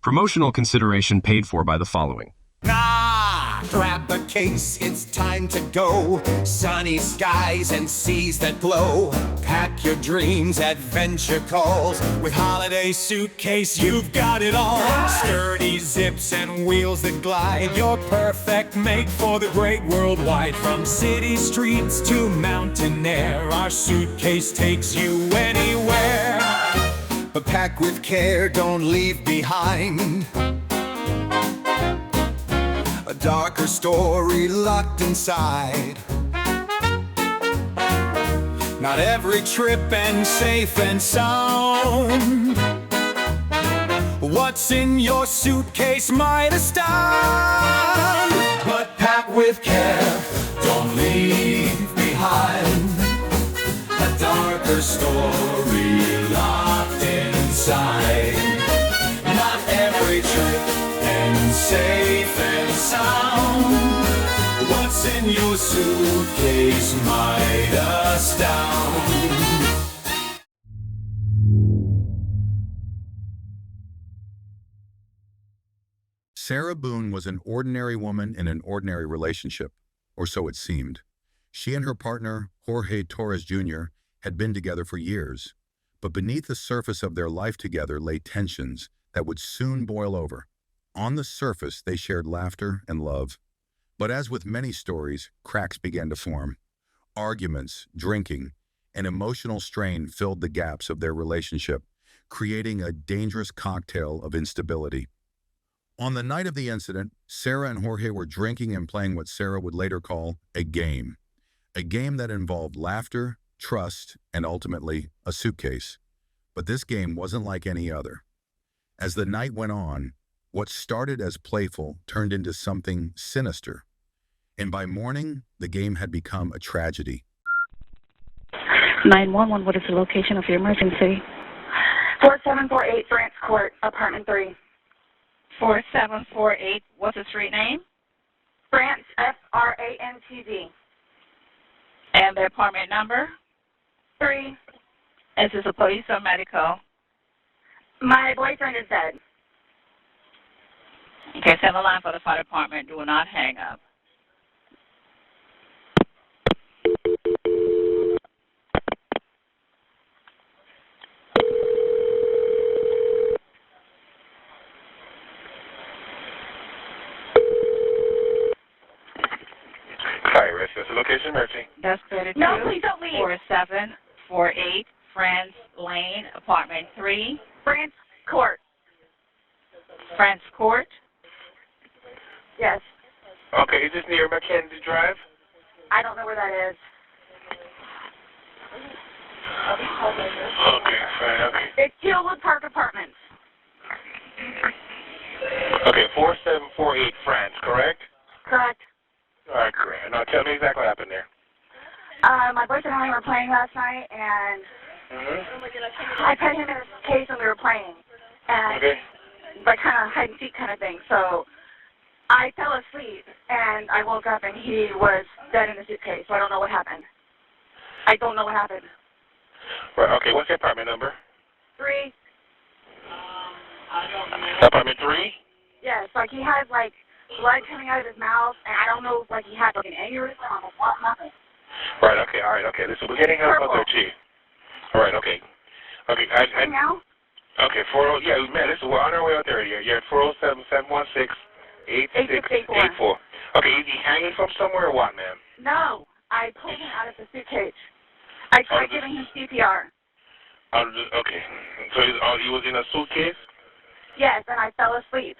Promotional consideration paid for by the following. Grab the case, it's time to go. Sunny skies and seas that glow. Pack your dreams, adventure calls. With Holiday Suitcase, you've got it all. Sturdy zips and wheels that glide. Your perfect mate for the great worldwide. From city streets to mountain air, our suitcase takes you anywhere. But pack with care, don't leave behind a darker story locked inside. Not every trip ends safe and sound. What's in your suitcase might astound. But pack with care, don't leave behind a darker story locked inside. Not every trip ends safe and sound. What's in your suitcase might astound. Sarah Boone was an ordinary woman in an ordinary relationship, or so it seemed. She and her partner, Jorge Torres Jr., had been together for years, but beneath the surface of their life together lay tensions that would soon boil over. On the surface, they shared laughter and love. But as with many stories, cracks began to form. Arguments, drinking, and emotional strain filled the gaps of their relationship, creating a dangerous cocktail of instability. On the night of the incident, Sarah and Jorge were drinking and playing what Sarah would later call a game that involved laughter, trust, and ultimately a suitcase. But this game wasn't like any other. As the night went on, what started as playful turned into something sinister. And by morning, the game had become a tragedy. 911, what is the location of your emergency? 4748 France Court, apartment 3. 4748, what's the street name? France, Frantd. And the apartment number? 3. Is this a police or medical? My boyfriend is dead. Okay, send the line for the fire department. Do not hang up. Hi, this is location emergency. That's 32. No, please don't leave. 4748 France Lane, apartment 3. France Court. France Court. Yes. Okay, is this near Mackenzie Drive? I don't know where that is. Okay, fine, okay. It's Hillwood Park Apartments. Okay, 4748 France, correct? Correct. All right, correct. Now tell me exactly what happened there. My boyfriend and I were playing last night, and I put him in his case when we were playing. And Okay. like kind of hide and seek kind of thing. So I fell asleep, and I woke up, and he was dead in the suitcase. So I don't know what happened. I don't know what happened. Right, okay, what's the apartment number? 3. Apartment 3? Yes, like he had like blood coming out of his mouth, and I don't know if like he had like an aneurysm or what happened. Right, okay, all right, okay. Listen, we're getting help out there, Chief. All right, okay. Okay, Now? Okay, yeah, man, listen, we're on our way out there. You're at 407-716-8684. Okay, is he hanging from somewhere or what, ma'am? No, I pulled him out of the suitcase. I tried giving him CPR. Okay, so he was in a suitcase? Yes, and I fell asleep.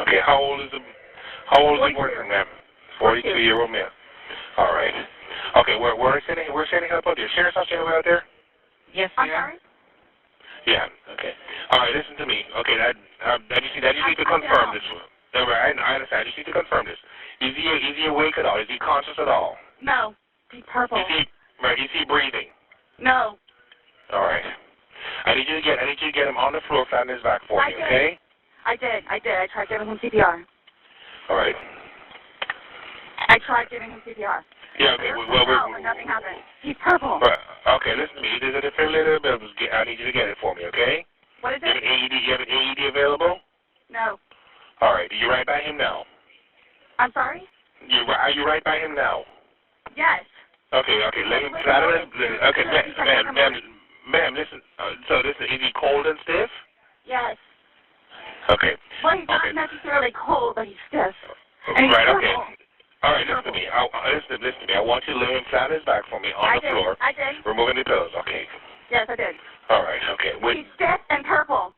Okay, how old is the person, ma'am? 42-year-old male. All right. Okay, we're sending help out there. Sheriff's officer out there? Yes, I'm sir. sorry? Yeah, okay. All right, listen to me. Okay, that you need to confirm this one. No, I understand. I just need to confirm this. Is he awake at all? Is he conscious at all? No. He's purple. Is he breathing? No. All right. I need you to get him on the floor, flat on his back for me, okay? I did. I tried giving him CPR. All right. I tried giving him CPR. Yeah, okay. Nothing happened. He's purple. Okay, listen to me. There's a defibrillator available. I need you to get it for me, okay? What is it? You have an AED Okay, lay him flat on his, okay, ma'am, listen, so this, is he cold and stiff? Yes. Okay. Well, he's not necessarily cold, but he's stiff. And he's Right, okay. purple. All right, listen to me. Listen to me. I want you to lay him flat on his back for me on the floor. I did. Removing the pillows, okay. Yes, I did. All right, okay. He's stiff and purple.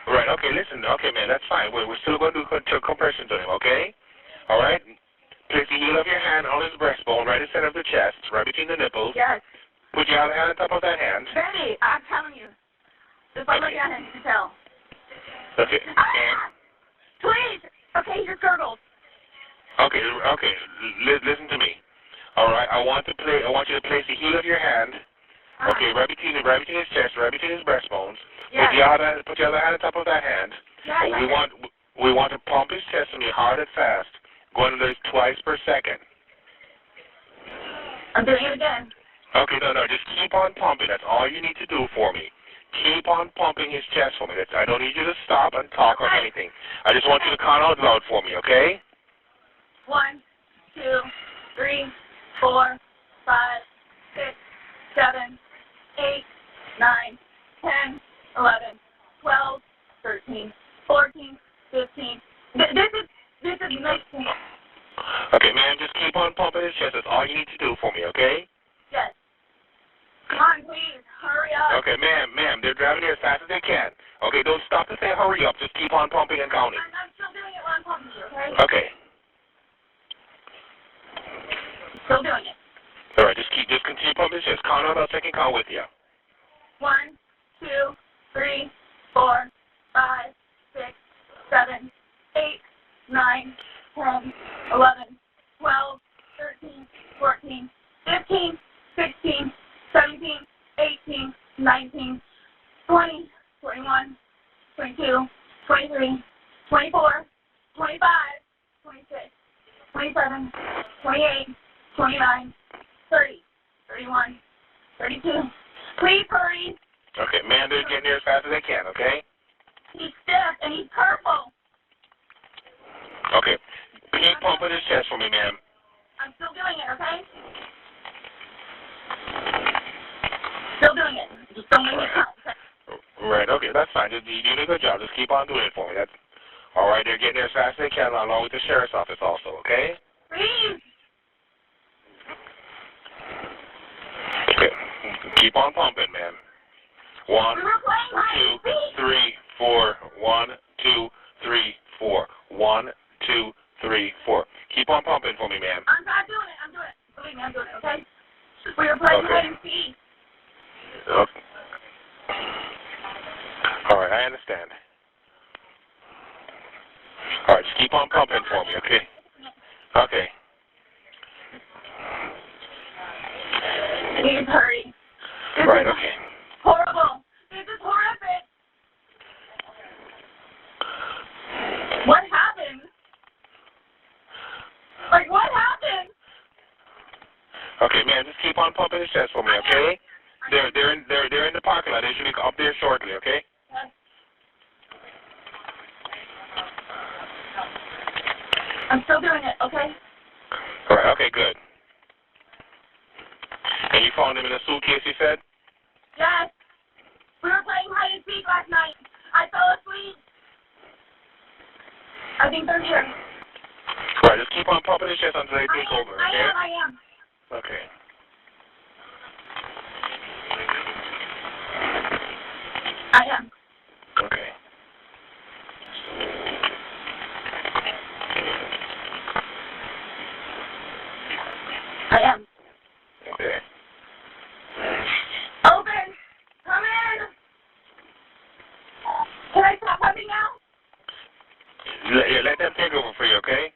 Right, okay, listen, okay, man, that's fine. We're still going to do compressions on him, okay? All right? Place the heel of your hand on his breastbone, right in the center of the chest, right between the nipples. Yes. Put your other hand on top of that hand. Baby, I'm telling you. Just by looking at him, you can tell. Okay. Ah! Please! Okay, you're gurgled. Okay, listen to me. All right, I want you to place the heel of your hand, okay, right between his chest, right between his breastbones. Yes. Put your other hand on top of that hand. Yes, We want to pump his chest on you hard and fast, going to this twice per second. I'm doing it again. Okay, no, just keep on pumping. That's all you need to do for me. Keep on pumping his chest for me. I don't need you to stop and talk or anything. I just want you to count out loud for me, okay? 1, 2, 3, 4, 5, 6, 7, 8, 9, 10, 11, 12, 13, 14, 15. This is amazing. Okay, ma'am, just keep on pumping his chest. That's all you need to do for me, okay? Yes. Come on, please. Hurry up. Okay, ma'am, they're driving here as fast as they can. Okay, don't stop to say hurry up. Just keep on pumping and counting. I'm still doing it while I'm talking to you, okay? Okay. Still doing it. All right, just continue pumping his chest. Count out, I'll second count with you. 1, 2, 3, 4, 5, 6, 7, 8, 9, 10, 11, 12, 13, 14, 15, 16, 17, 18, 19, 20, 21, 22, 23, 24, 25, 26, 27, 28, 29, 30, 31, 32. Please hurry. Okay, ma'am, they're getting here as fast as they can, okay? He's stiff and he's purple. Okay. Keep pumping his chest for me, ma'am. I'm still doing it, okay? Still doing it. Just don't make me count. Right, okay, that's fine. You're doing a good job. Just keep on doing it for me. That's all right. They're getting there as fast as they can, along with the sheriff's office also, okay? Please. Okay. Keep on pumping, ma'am. 1, We were playing hide 2, and seek. 3, 4. 1, 2, 3, 4. 1, 2, 3, 4. Keep on pumping for me, ma'am. I'm doing it. I'm doing it. Believe me, I'm doing it, okay? We were playing Okay. hide and seek. Okay. All right, I understand. All right, just keep on pumping for me, okay? Okay. Please hurry. This Right, is okay. horrible. This is horrific. What happened? Like, what happened? Okay, man, just keep on pumping his chest for me, okay? They're in the parking lot. They should be up there shortly, okay? Yes. I'm still doing it, okay? All right, okay, good. And you found him in a suitcase, you said? Yes. We were playing hide and seek last night. I fell asleep. I think they're here. All right, just keep on pumping his chest until they take over, okay? I am. Okay. I am. Okay. I am. Okay. Open! Come in! Can I stop pumping now? Let them take over for you, okay?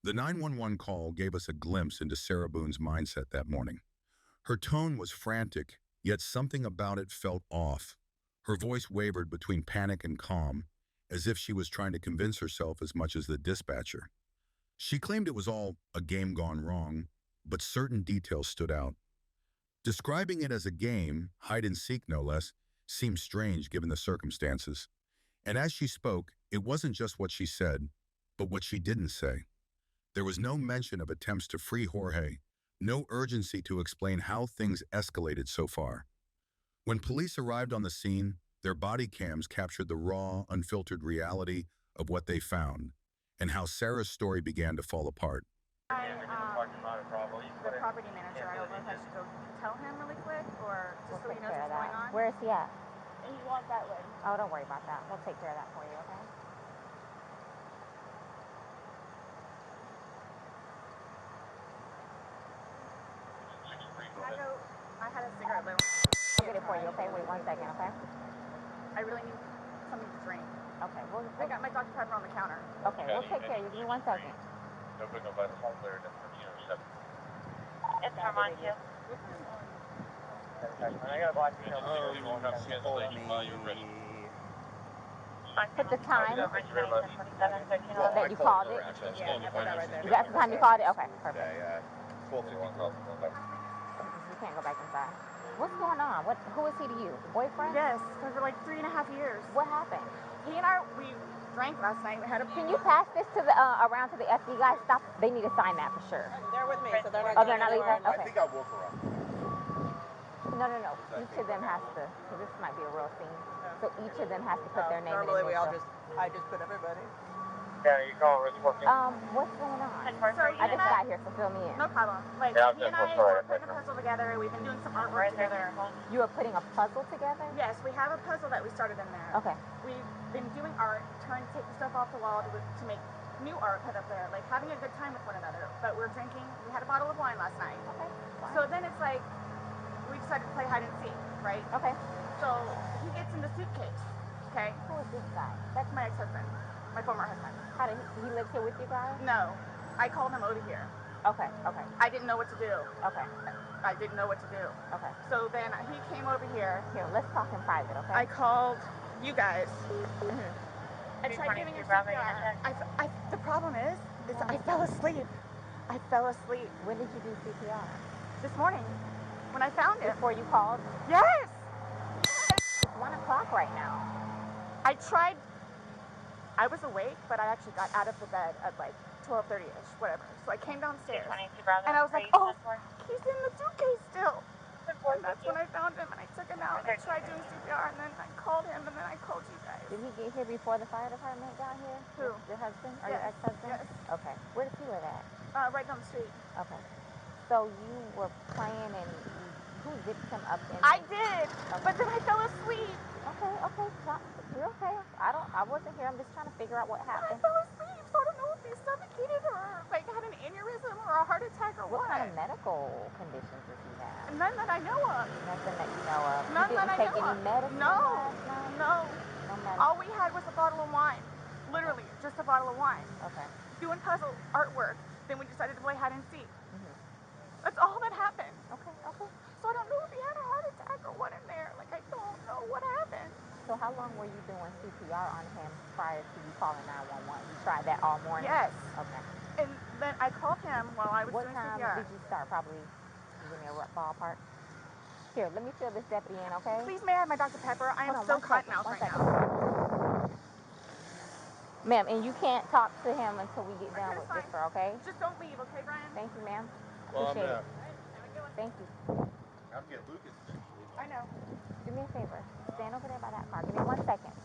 The 911 call gave us a glimpse into Sarah Boone's mindset that morning. Her tone was frantic, yet something about it felt off. Her voice wavered between panic and calm, as if she was trying to convince herself as much as the dispatcher. She claimed it was all a game gone wrong, but certain details stood out. Describing it as a game, hide and seek no less, seemed strange given the circumstances. And as she spoke, It wasn't just what she said, but what she didn't say. There was no mention of attempts to free Jorge, no urgency to explain how things escalated so far. When police arrived on the scene, their body cams captured the raw, unfiltered reality of what they found and how Sarah's story began to fall apart. The property manager, I don't know if I should go tell him really quick or just so he knows what's going on. Where is he at? And he wants that way. Oh, don't worry about that. We'll take care of that for you, okay? Can I go? I had a cigarette lit. I'll get it for you, okay? Wait 1 second, okay? I really need something to drink. Okay, I got my Dr. Pepper on the counter. okay, we'll take care of you. Give me 1 second. It's Armand too. Put the time that you called it. Yeah, I put that right there. That's the time you called it? Okay, perfect. Yeah, You can't go back inside. What's going on? Who is he to you? Boyfriend? Yes, for like 3.5 years. What happened? He and we drank last night. We had a. Can you pass this to the around to the FD guys? Stop. They need to sign that for sure. They're with me, so they're not. Oh, they're not leaving? I Okay. think I woke her up. No. Each of them has to. Cause this might be a real scene. So each of them has to put their name in. Normally I just put everybody. Yeah, you call Rich Working. What's going on? So I just got here, so fill me in. No problem. Like, Yeah, he and I were putting a puzzle together. We've been doing some artwork together. You are putting a puzzle together? Yes, we have a puzzle that we started in there. Okay. We've been doing art, trying to take the stuff off the wall to make new art put up there, like having a good time with one another. But we're drinking. We had a bottle of wine last night. Okay. So then it's like, we decided to play hide and seek, right? Okay. So he gets in the suitcase, okay? Who is this guy? That's my ex-husband, my former husband. How did he lives here with you guys? No, I called him over here. Okay. I didn't know what to do. Okay. I didn't know what to do. Okay. So then he came over here. Here, let's talk in private, okay? I called you guys. Mm-hmm. I tried giving him CPR. The problem is I fell asleep. When did you do CPR? This morning, when I found him. Before you called? Yes! It's 1 o'clock right now. I tried. I was awake, but I actually got out of the bed at like 12:30ish, whatever. So I came downstairs, and I was like, oh, he's in the suitcase still. And that's when I found him, and I took him out, and I tried doing CPR, and then I called him, and then I called you guys. Did he get here before the fire department got here? Who? Your husband? Or Yes. your ex-husband? Yes. Okay. Where does he live at? Right down the street. Okay. So you were playing and who zipped him up in? I did, but then I fell asleep. Okay. You're okay. I wasn't here. I'm just trying to figure out what I happened. fell asleep, so I don't know if he suffocated or like had an aneurysm or a heart attack or What what. kind of medical conditions does he have? None that I know of. Nothing that you know of. None you that didn't I take know any of. medicine No. last night? No. No medicine. All we had was a bottle of wine. Literally, just a bottle of wine. Okay. Doing puzzle artwork. Then we decided to play hide and seek. Mm-hmm. That's all that happened. Okay. So I don't know if he had a heart attack or what in there. Like, I don't know what happened. So how long were you doing CPR on him prior to you calling 911? You tried that all morning? Yes. Okay. And then I called him while I was What doing time CPR. did you start? Probably, give me a rough ballpark. Here, let me fill this deputy in, okay? Please, may I have my Dr. Pepper? I am Hold on, so 1 cotton second, mouth 1 right second. now. Ma'am, and you can't talk to him until we get done Okay, with that's this, fine. okay? Just don't leave, okay, Brian? Thank you, ma'am. Well, Appreciate it. Have Thank you. I'm getting Lucas eventually. I know. Do me a favor. Stand over there by that car. Give me 1 second.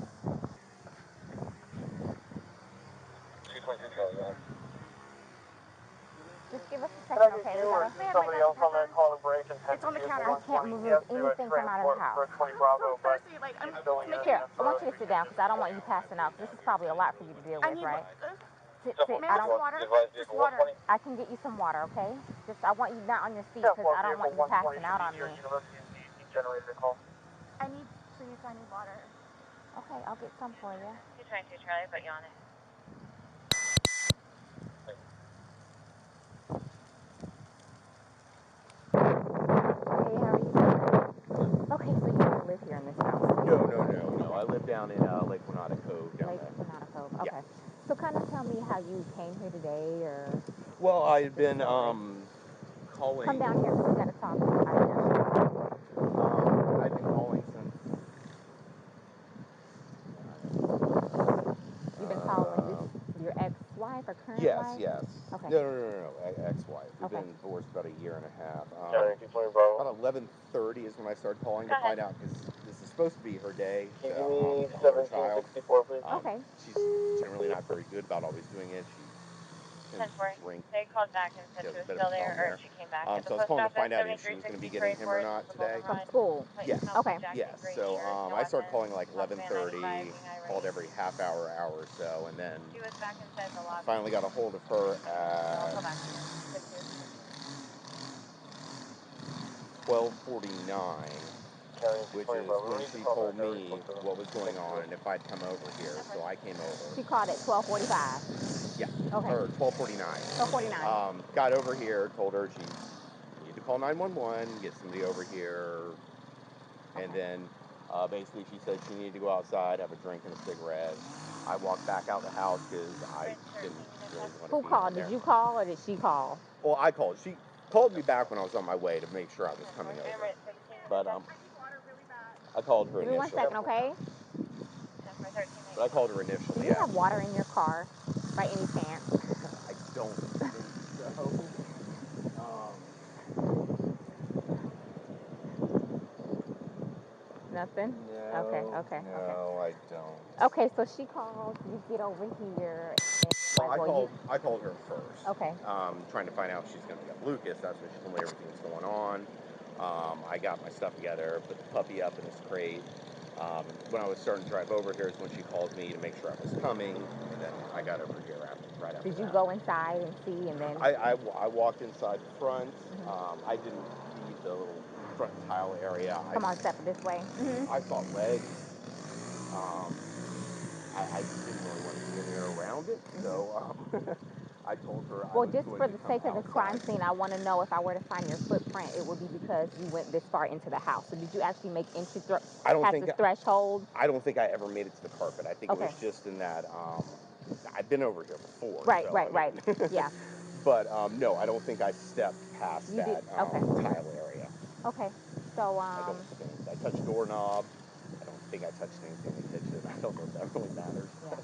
Just give us a second, okay? We gotta... Somebody else on that call break and It's on the counter. I can't move anything from out of the house. I'm so thirsty. Like, I'm making Here, I want you to sit down because I don't want you passing out. This is probably a lot for you to deal I with, need right? Sit. May I I have don't. some water? Just water. I can get you some water, okay? Just I want you not on your seat because I don't want you passing out on me. I need, please, I need water. Okay, I'll get some for you. 222 Charlie, put you on it. Hey, how are you? Okay, so you don't live here in this house? No. I live down in Lake Winata Cove down Lake there. Winata Cove. Okay. Yeah. So kind of tell me how you came here today, or Well, I've been calling. come down here because we got to talk. I I've been calling since. You Yes, wife? yes. Okay. No. Ex-wife. We've Okay. been divorced about a year and a half. County 220 Bravo. About 11:30 is when I started calling Go to ahead. find out, because this is supposed to be her day Can to you give me with our child. 1764, please? Okay. She's generally not very good about always doing it. She tends 10-4. to drink. They called back and said She she has a was bit of still a there, problem or there. she came back. At So the I was post calling to office, find out if she was going to be 7360 getting him or Prairie not Forest, the today. Golden From Rod. school. Yes. Okay. Yes. Gray So t-shirt, no I started weapons, calling like Roxanne 11:30, 95, being high called ready. every half hour or so, and then She was back inside the I lobby. finally got a hold of her I'll call at back. 12:49, County which 220 is Bravo. when We need to she call told back. me what was going on and if I'd come over here. So I came She over. called at 12:45. Yeah. Okay. Or 12:49. 12:49. Got over here, told her she needed to call 911, get somebody over here, and then basically she said she needed to go outside, have a drink and a cigarette. I walked back out the house because I didn't really want to Who be called? out there. Did you call or did she call? Well, I called. She called me back when I was on my way to make sure I was coming over. But I called her Give me 1 initially. second, okay? But I called her Do initially. you have water in your car by any chance? I don't think so. Nothing? Okay. No, I don't. Okay, so she called, you get over here. Well, I called her first. Okay. Trying to find out if she's going to get Lucas. That's when she told me everything was going on. I got my stuff together, put the puppy up in his crate. When I was starting to drive over here is when she called me to make sure I was coming, and then I got over here right after Did you that. go inside and see and then? I walked inside the front. I didn't see the little front tile area. Come on, step this way. I saw legs. I didn't really want to be in there around it, so I told her I Well, was just going for to the come sake of the crime outside. scene, I want to know if I were to find your footprint, it would be because you went this far into the house. So did you actually make entry past the threshold? I don't think I ever made it to the carpet. I think it was just in that. I've been over here before. Right. Yeah. But no, I don't think I stepped past You that did? Okay. tile area. Okay. So I don't think. I touched doorknob. I don't think I touched anything in the kitchen. I don't know if that really matters. Yeah.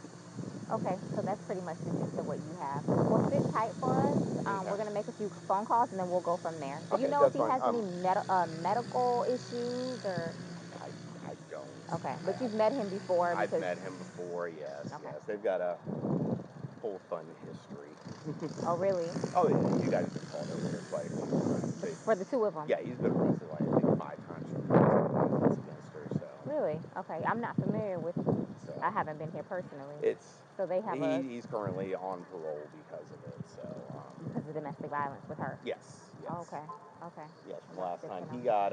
Okay, so that's pretty much the gist of what you have. Well, sit tight for us. We're going to make a few phone calls, and then we'll go from there. Do you know if he has any medical issues or? I don't. Okay, but you've met him before. I've met him before, yes. Okay. Yes. They've got a whole fun history. Oh, really? Oh, yeah. You guys have been called over here quite a few times. For the two of them? Yeah, he's been arrested like I think 5 times for crimes against her, so. Really? Okay, I'm not familiar with, I haven't been here personally. So they have he's currently on parole because of it, so. Because of domestic violence with her? Yes. Oh, okay. Yes, last time he got,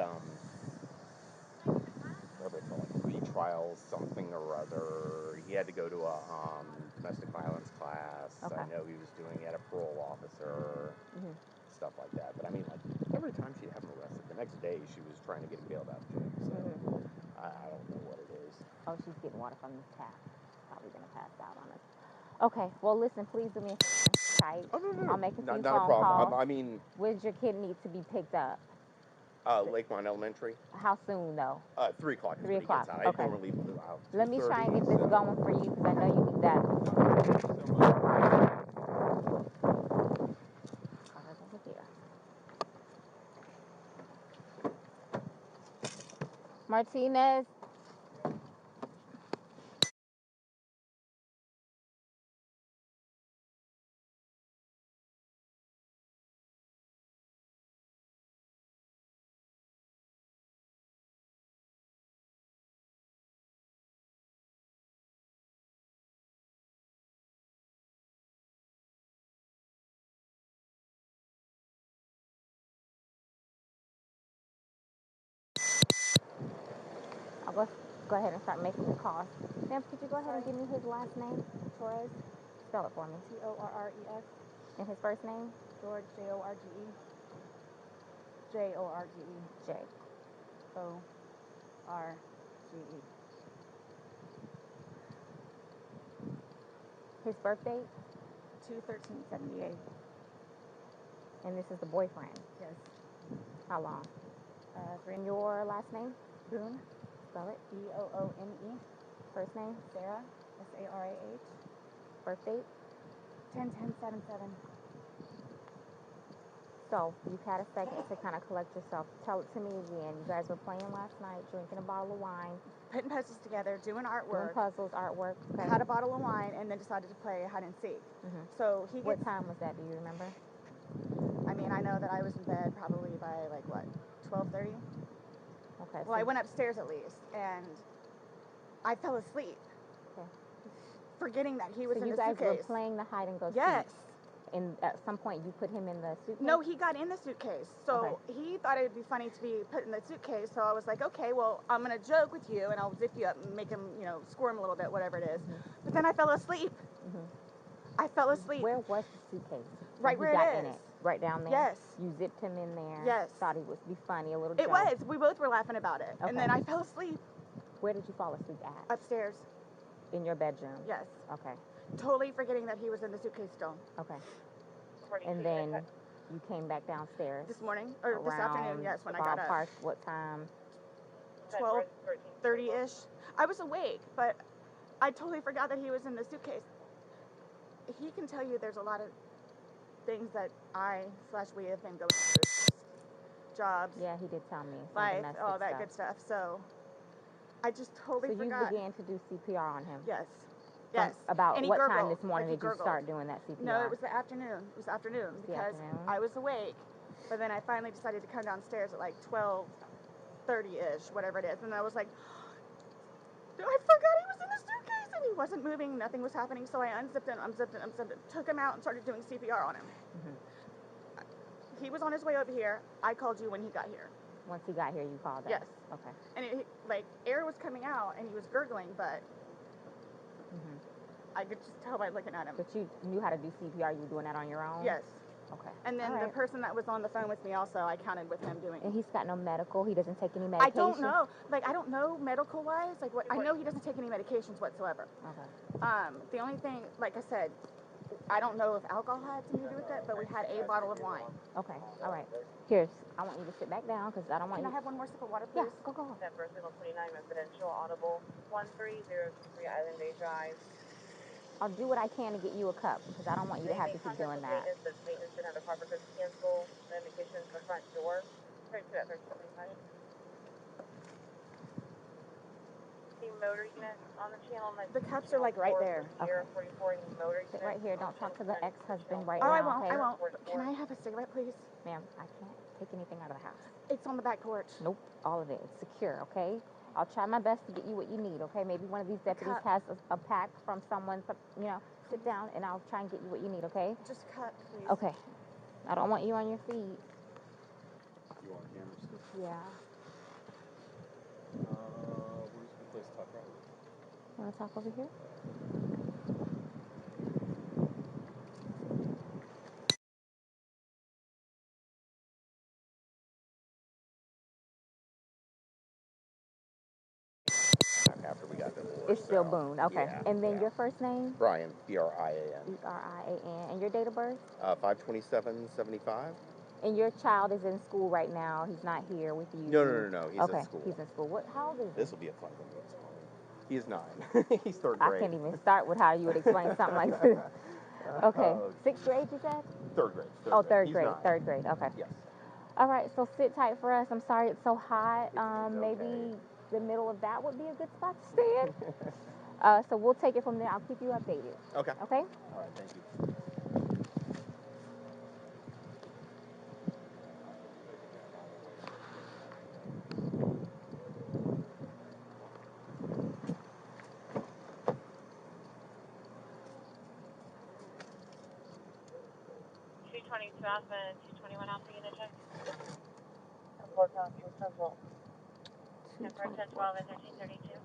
whatever it's called, like retrial something or other. He had to go to a domestic violence class. Okay. I know he was doing it, a parole officer, stuff like that. But I mean, like, every time she'd have him arrested, the next day she was trying to get him bailed out of jail. So I don't know what it is. Oh, she's getting water from the tap. Probably going to pass out on us. Okay, well, listen, please do me a favor. Tight. Oh, no. I'll make a few not phone a problem. calls. I mean... Where does your kid need to be picked up? Lakeline Elementary. How soon, though? 3 o'clock is 3 when he o'clock. gets out. Okay. I normally leave out 2:30. Let me try and get this going for you because I know you need that. Over here. Martinez. I'll go ahead and start making the calls. Ma'am, could you go ahead and give me his last name? Torres. Spell it for me. Torres. And his first name? George, Jorge. Jorge. J. O-R-G-E. His birth date? 2/13/78. And this is the boyfriend? Yes. How long? And your last name? Boone. Spell it. B-O-O-N-E. First name? Sarah. S-A-R-A-H. Birth date? 10-10-7-7. So, you've had a second to kind of collect yourself. Tell it to me again. You guys were playing last night, drinking a bottle of wine, Putting puzzles together, doing doing artwork. puzzles, artwork. Okay. Had a bottle of wine, and then decided to play hide and seek. So he What gets, time was that? Do you remember? I mean, I know that I was in bed probably by like what, 12:30. Okay. Well, I went upstairs at least, and I fell asleep, Okay. forgetting that he was So in you the guys suitcase. were playing the hide and go Yes. seek. And at some point you put him in the suitcase? No, he got in the suitcase. So he thought it would be funny to be put in the suitcase. So I was like, okay, well, I'm going to joke with you and I'll zip you up and make him, you know, squirm a little bit, whatever it is. But then I fell asleep. I fell asleep. Where was the suitcase? Right When where he got it in is. it? Right down there? Yes. You zipped him in there? Yes. Thought he would be funny, a little It joke? was. We both were laughing about it. Okay. And then I fell asleep. Where did you fall asleep at? Upstairs. In your bedroom? Yes. Okay. Totally forgetting that he was in the suitcase still. Okay. And then you came back downstairs? This morning? Or this afternoon, yes, when I got up. Ballpark, what time? 12:30-ish. I was awake, but I totally forgot that he was in the suitcase. He can tell you there's a lot of things that we have been going through. Jobs. Yeah, he did tell me. Life, all that good stuff. So I just totally forgot. So you began to do CPR on him? Yes. Yes. About And he what gurgled, time this morning like did you start doing that CPR? No, it was the afternoon. It was afternoon because I was awake, but then I finally decided to come downstairs at like 12:30-ish, whatever it is, and I was like, I forgot he was in the suitcase, and he wasn't moving. Nothing was happening, so I unzipped it, took him out, and started doing CPR on him. He was on his way over here. I called you when he got here. Once he got here, you called us? Yes. Okay. And it, like, air was coming out, and he was gurgling, but I could just tell by looking at him. But you knew how to do CPR. You were doing that on your own? Yes. Okay. And then the person that was on the phone with me also, I counted with him doing. And he's got no medical? He doesn't take any medication? I don't know. Like, I don't know medical-wise. Like, what I know he doesn't take any medications whatsoever. Okay. The only thing, like I said, I don't know if alcohol had something to do with it, but we had a bottle of wine. Okay. All right. Here's, I want you to sit back down because I don't want Can you... I have one more sip of water, please? Yeah, go. Denver, signal 29, residential, audible, 1303 Island Bay Drive. I'll do what I can to get you a cup because I don't want you to have to keep doing that. Maintenance didn't have the proper courtesy cancel. The indication is the front door. 32 at 1325. The motor unit on the channel. The cups are like right there. Okay. 44 motor Sit unit. right here. Don't talk to the ex-husband right Oh, now, I won't. okay? I won't. Can I have a cigarette, please? Ma'am, I can't take anything out of the house. It's on the back porch. Nope, all of it. It's secure, okay? I'll try my best to get you what you need, okay? Maybe one of these deputies has a pack from someone, you know, sit down and I'll try and get you what you need, okay? Just cut, please. Okay. I don't want you on your feet. You want cameras? Yeah. Where's the place to talk about? Want to talk over here? After we got divorced. It's still Boone, okay. Yeah, and then your first name? Brian, B-R-I-A-N. B-R-I-A-N. And your date of birth? 5/27/75. And your child is in school right now. He's not here with you. No. He's at school. He's in school. How old is he? This will be a fun one to explain. He is 9. He's third grade. I can't even start with how you would explain something like this. Okay. Sixth grade, you said? Third grade. Third grade. Third grade. Okay. Yes. All right. So sit tight for us. I'm sorry it's so hot. It's maybe okay. the middle of that would be a good spot to stand. So we'll take it from there. I'll keep you updated. Okay. Okay? All right. Thank you. Alpha and 221 Alpha unit check. 4 pounds, 3 Central. 1012 and 1332.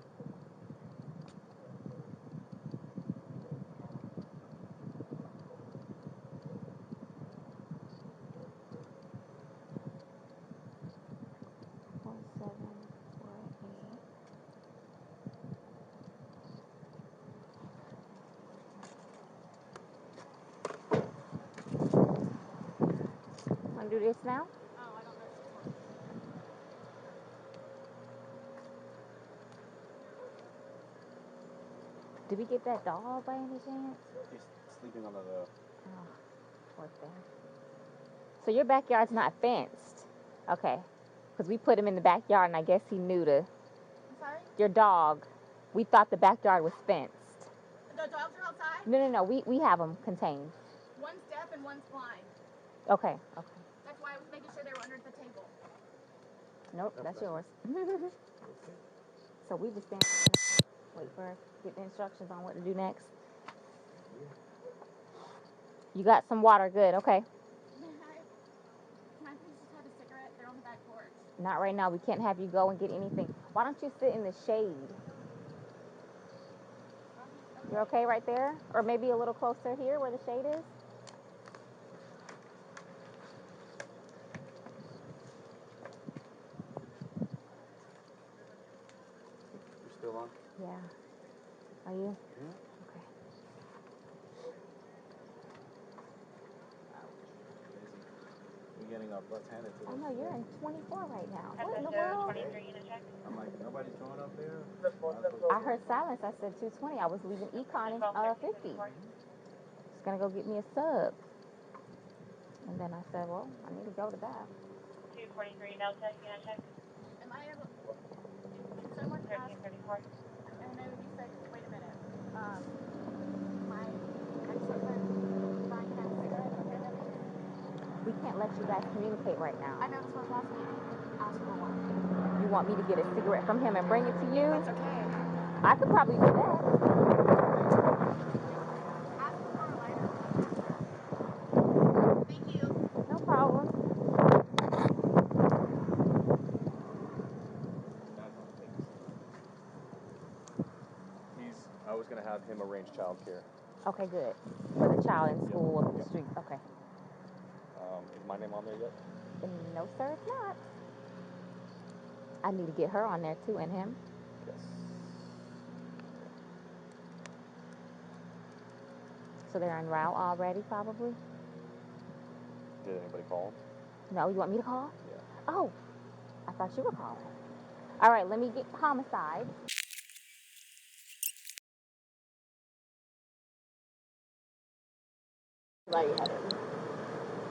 Want to do this now? Oh, I don't know. Did we get that dog by any chance? He's sleeping on the Oh, poor thing. So your backyard's not fenced? Okay. Because we put him in the backyard, and I guess he knew to... I'm sorry? Your dog, we thought the backyard was fenced. The dogs are outside? No. We have them contained. One's deaf and one's blind. Okay. That's why I was making sure they were under the table. Nope, that's yours. So we just wait for get the instructions on what to do next. You got some water, good, okay. Can I please just have a cigarette? They're on the back porch. Not right now, we can't have you go and get anything. Why don't you sit in the shade? You're okay right there? Or maybe a little closer here where the shade is? You're still on? Yeah. Are you? Yeah. Okay. You're getting up left-handed to Oh this. no, you're in 24 right now. What in the FSO world? 23 unit check. I'm like, nobody's showing up there? I heard silence. I said 220. I was leaving Econ in 50. Just gonna go get me a sub. And then I said, well, I need to go to that. 243 Delta unit check. Am I able... Can someone ask... 1334. And then you said, wait a minute. My ex-husband, Brian, can I have a cigarette? Okay, let me do. We can't let you guys communicate right now. I know this was last meeting. Ask for one. You want me to get a cigarette from him and bring it to you? That's okay. I could probably do that. Ask for a lighter. Thank you. No problem. I was going to have him arrange childcare. Okay, good. For the child in school or the street. Okay. Is my name on there yet? No, sir, it's not. I need to get her on there too, and him. Yes. So they're en route already, probably? Did anybody call him? No, you want me to call? Yeah. Oh, I thought you were calling. All right, let me get homicide.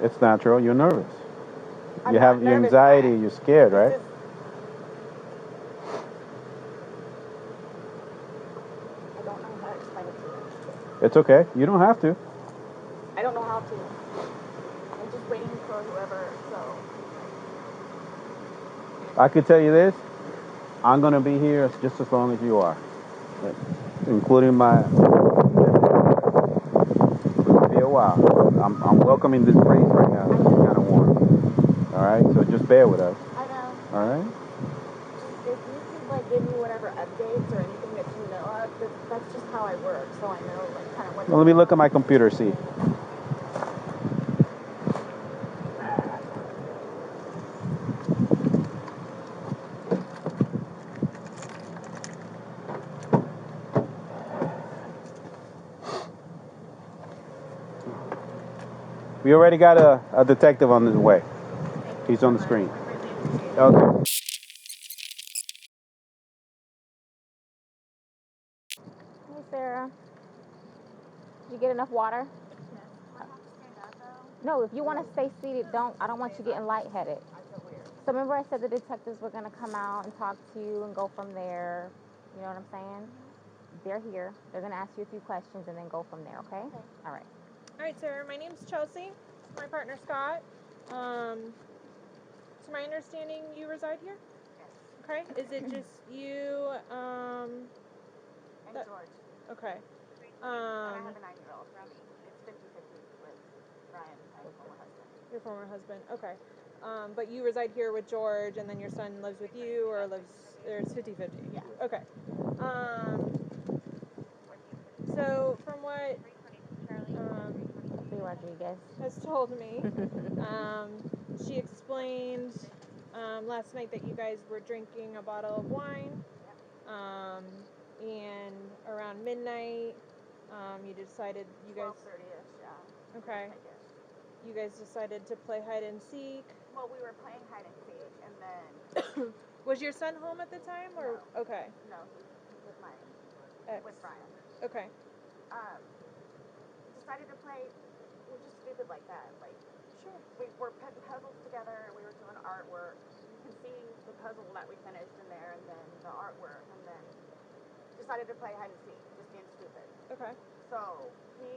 It's natural. You're nervous. I'm You not have your nervous. anxiety. You're scared, right? I don't know how to explain it to you. It's okay. You don't have to. I don't know how to. I'm just waiting for whoever, so. I could tell you this. I'm going to be here just as long as you are. Including my... It'll be a while. I'm welcoming this breeze right now. It's kind of warm. All right? So just bear with us. I know. All right? If you could, give me whatever updates or anything that you know of, that's just how I work, so I know, kind of what... Well, let me look at my computer, see. We already got a detective on his way. He's on the screen. Okay. Hey, Sarah. Did you get enough water? Yes. Do I have to stand up, though? No, if you want to stay seated, I don't want you getting lightheaded. So remember I said the detectives were going to come out and talk to you and go from there. You know what I'm saying? They're here. They're going to ask you a few questions and then go from there, okay? All right. All right, sir. My name's Chelsea. My partner, Scott. To my understanding, you reside here? Yes. Okay. Is it just you, And George. Okay. And I have a 9-year-old. It's 50-50 with Brian, my former husband. Your former husband. Okay. But you reside here with George, and then your son lives with you, or it's 50-50? Yeah. Okay. So from what Rodriguez has told me, she explained last night that you guys were drinking a bottle of wine, and around midnight, you decided you guys... 12:30ish, yeah. Okay. You guys decided to play hide and seek. Well, we were playing hide and seek, and then... Was your son home at the time, or... No. Okay. No, with my... Ex. With Brian. Okay. Decided to play... stupid like that. Like, Sure. we were putting puzzles together, we were doing artwork. You can see the puzzle that we finished in there, and then the artwork, and then decided to play hide and seek, just being stupid. Okay. So he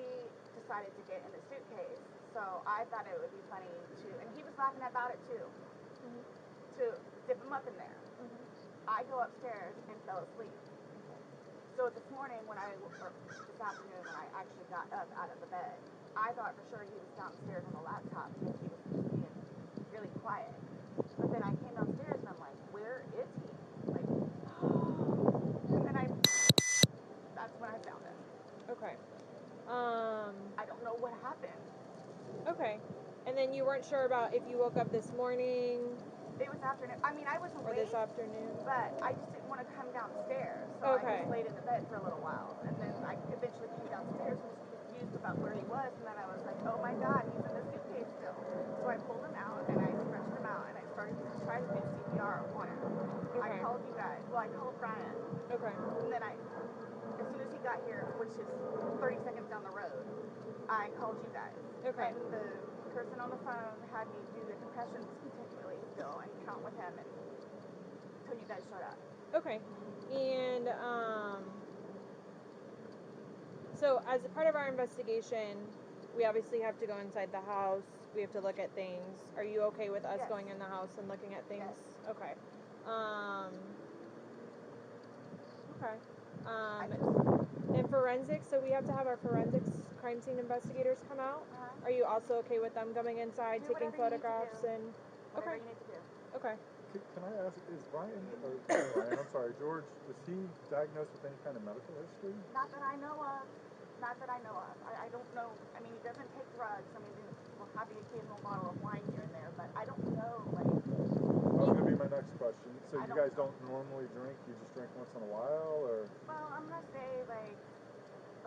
decided to get in the suitcase. So I thought it would be funny to, and he was laughing about it too, to dip him up in there. I go upstairs and fell asleep. So this morning or this afternoon when I actually got up out of the bed, I thought for sure he was downstairs on the laptop because he was just being really quiet. But then I came downstairs and I'm like, where is he? Like, and then that's when I found him. Okay. I don't know what happened. Okay. And then you weren't sure about if you woke up this morning It was afternoon. I mean, I was or awake, this afternoon. but I just didn't want to come downstairs. So Okay. I just laid in the bed for a little while. And then I eventually came downstairs and was confused about where he was. And then I was like, oh my God, he's in the suitcase still. So I pulled him out and I stretched him out and I started to try to do CPR on him. I Okay. called you guys. Well, I called Brian. Okay. And then as soon as he got here, which is 30 seconds down the road, I called you guys. Okay. And the person on the phone had me do the compressions continually still and count with him until you guys showed up. Okay. And so as a part of our investigation, we obviously have to go inside the house. We have to look at things. Are you okay with us Yes. going in the house and looking at things? Yes. Okay. Okay. And forensics, so we have to have our forensics crime scene investigators come out. Are you also okay with them coming inside, Do taking whatever you need to photographs do. and Whatever okay. you need to do. Okay. Can I ask, is Brian, I'm sorry, George, is he diagnosed with any kind of medical history? Not that I know of. Not that I know of. I don't know. I mean, he doesn't take drugs. I mean, we'll have the occasional bottle of wine here and there, but I don't know, like... That was going to be my next question. So you guys don't normally drink? You just drink once in a while, or...? Well, I'm going to say, like,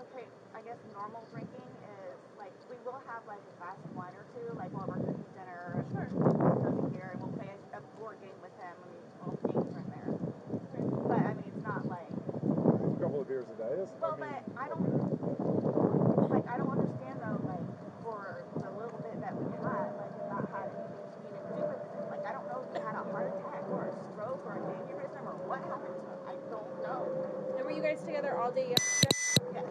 okay, I guess normal drinking is, like, we will have, like, a glass of wine or two, like, while we're cooking dinner, and over here, and we'll play a board game with him. I mean, all the games are in there. But, I mean, it's not, like... A couple of beers a day is... Well, but I don't understand, though, like, for the little bit that we had, like, if that had anything to even do with it. Like, I don't know if he had a heart attack or a stroke or an aneurysm or what happened to him. I don't know. And were you guys together all day yesterday? Yes.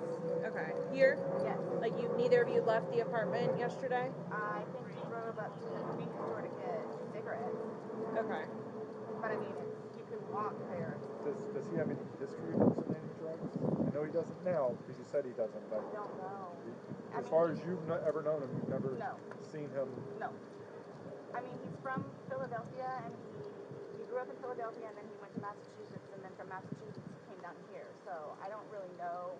Okay. Here? Yes. Like neither of you left the apartment yesterday? I think he drove up to the convenience store to get cigarettes. Okay. But I mean, you can walk there. Does he have any history of using any drugs? I know he doesn't now, because you said he doesn't, but... I don't know. As far as you've ever known him, you've never seen him... No. I mean, he's from Philadelphia, and he grew up in Philadelphia, and then he went to Massachusetts, and then from Massachusetts he came down here. So I don't really know,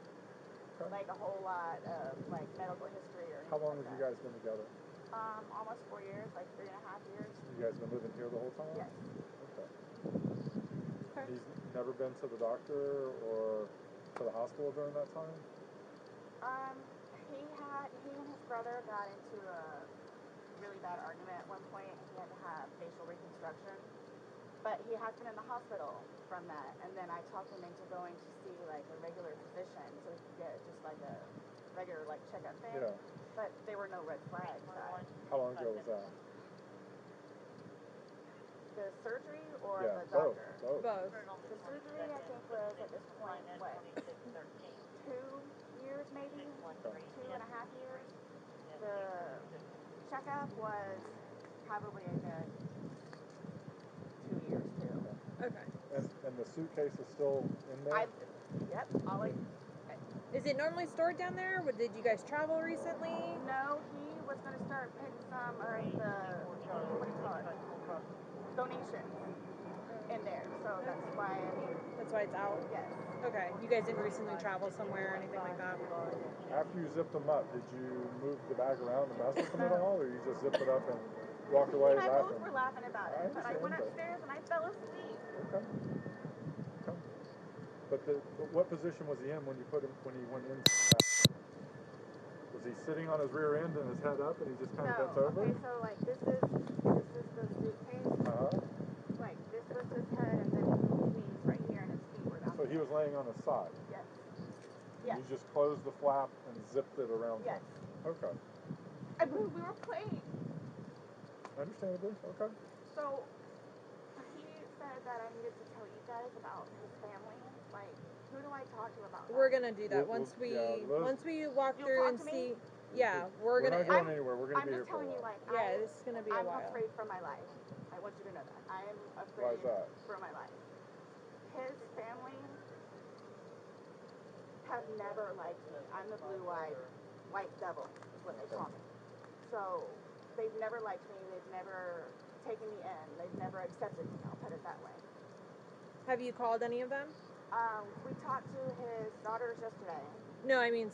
like, a whole lot of, like, medical history or anything. How long have you guys been together? Almost 4 years, like 3.5 years. You guys been living here the whole time? Yes. Okay. He's never been to the doctor or to the hospital during that time? He and his brother got into a really bad argument at one point. He had to have facial reconstruction. But he has been in the hospital from that. And then I talked him into going to see, like, a regular physician so he could get just, like, a regular, like, checkup thing. Yeah. But there were no red flags. How long ago was that? The surgery or Yeah, the doctor? both. The surgery, I think, was at this point, what, 2 years maybe? 2.5 years? The checkup was probably a good 2 years too. Okay. And the suitcase is still in there? Yep. Is it normally stored down there? Did you guys travel recently? No, he was going to start putting some of the, what do you call it, donations in there. So that's why, That's why it's out? Yes. Okay. You guys didn't recently travel somewhere or anything like that? After you zipped them up, did you move the bag around and mess with them at all, or you just zipped it up and walked away He and I laughing? both were laughing about it, but I went upstairs and I fell asleep. Okay. But what position was he in when he went in? Was he sitting on his rear end and his head up and he just kind of bent over? Okay, so like this is the suitcase. Like this was his head and then his knees right here and his feet were down. So he was laying on his side? Yes. And you just closed the flap and zipped it around him? Yes. Okay. I believe we were playing. Understandably, okay. So he said that I needed to tell you guys about his family. Like, who do I talk to about that? We're gonna do that We'll- once we yeah, once we walk You'll through talk and to me? see. Yeah, we're not gonna. going anywhere. We're gonna I'm be here just for a telling you, while. like, Yeah, this is gonna be a I'm while. afraid for my life. I want you to know that. I am Why afraid is that? for my life. His family have never liked me. I'm the blue-eyed white devil, is what they call me. So they've never liked me. They've never taken me in. They've never accepted me. I'll put it that way. Have you called any of them? We talked to his daughters yesterday. No, I mean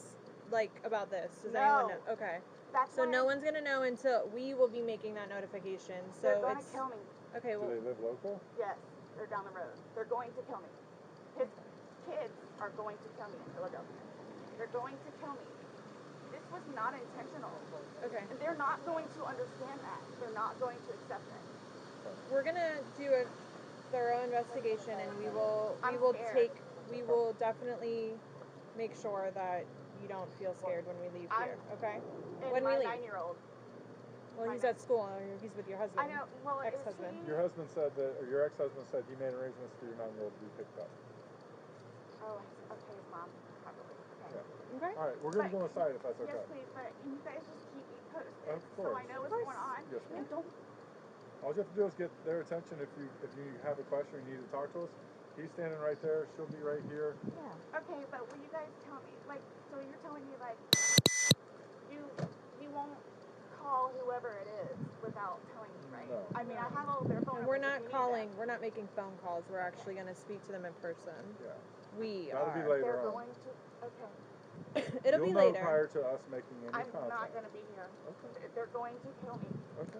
like about this. Does No. anyone know? Okay. That's So why no one's gonna know until we will be making that notification. So they're going it's to kill me. okay. Do Well, they live local? Yes, they're down the road. They're going to kill me. His kids are going to kill me in Philadelphia. They're going to kill me. This was not intentional. okay. And they're not going to understand that. They're not going to accept it. We're gonna do a thorough investigation, and we will I'm scared. we will definitely make sure that you don't feel scared when we leave here. Okay. And When my we leave. 9-year-old. Well, he's at school. Or he's with your husband. I know. Well, Ex-husband. Your husband said that, or your ex-husband said he made arrangements for your 9-year-old to be picked up. Oh, okay, his mom, probably. Okay. Yeah. Okay. All right, we're going to go inside if that's okay. Yes, please, but can you guys just keep me posted? Of course. So I know what's going on. Yes, ma'am. And don't. All you have to do is get their attention if you have a question or you need to talk to us. He's standing right there. She'll be right here. Yeah. Okay, but will you guys tell me, like, so you're telling me, like, you won't call whoever it is without telling me, right? No. I mean, I have all their phone And we're numbers if not you need calling. them. We're not making phone calls. We're actually going to speak to them in person. Yeah. We That'll are. be later They're on. going to. Okay. It'll You'll be know later. prior to us making any I'm contact. not going to be here. Okay. They're going to kill me. Okay.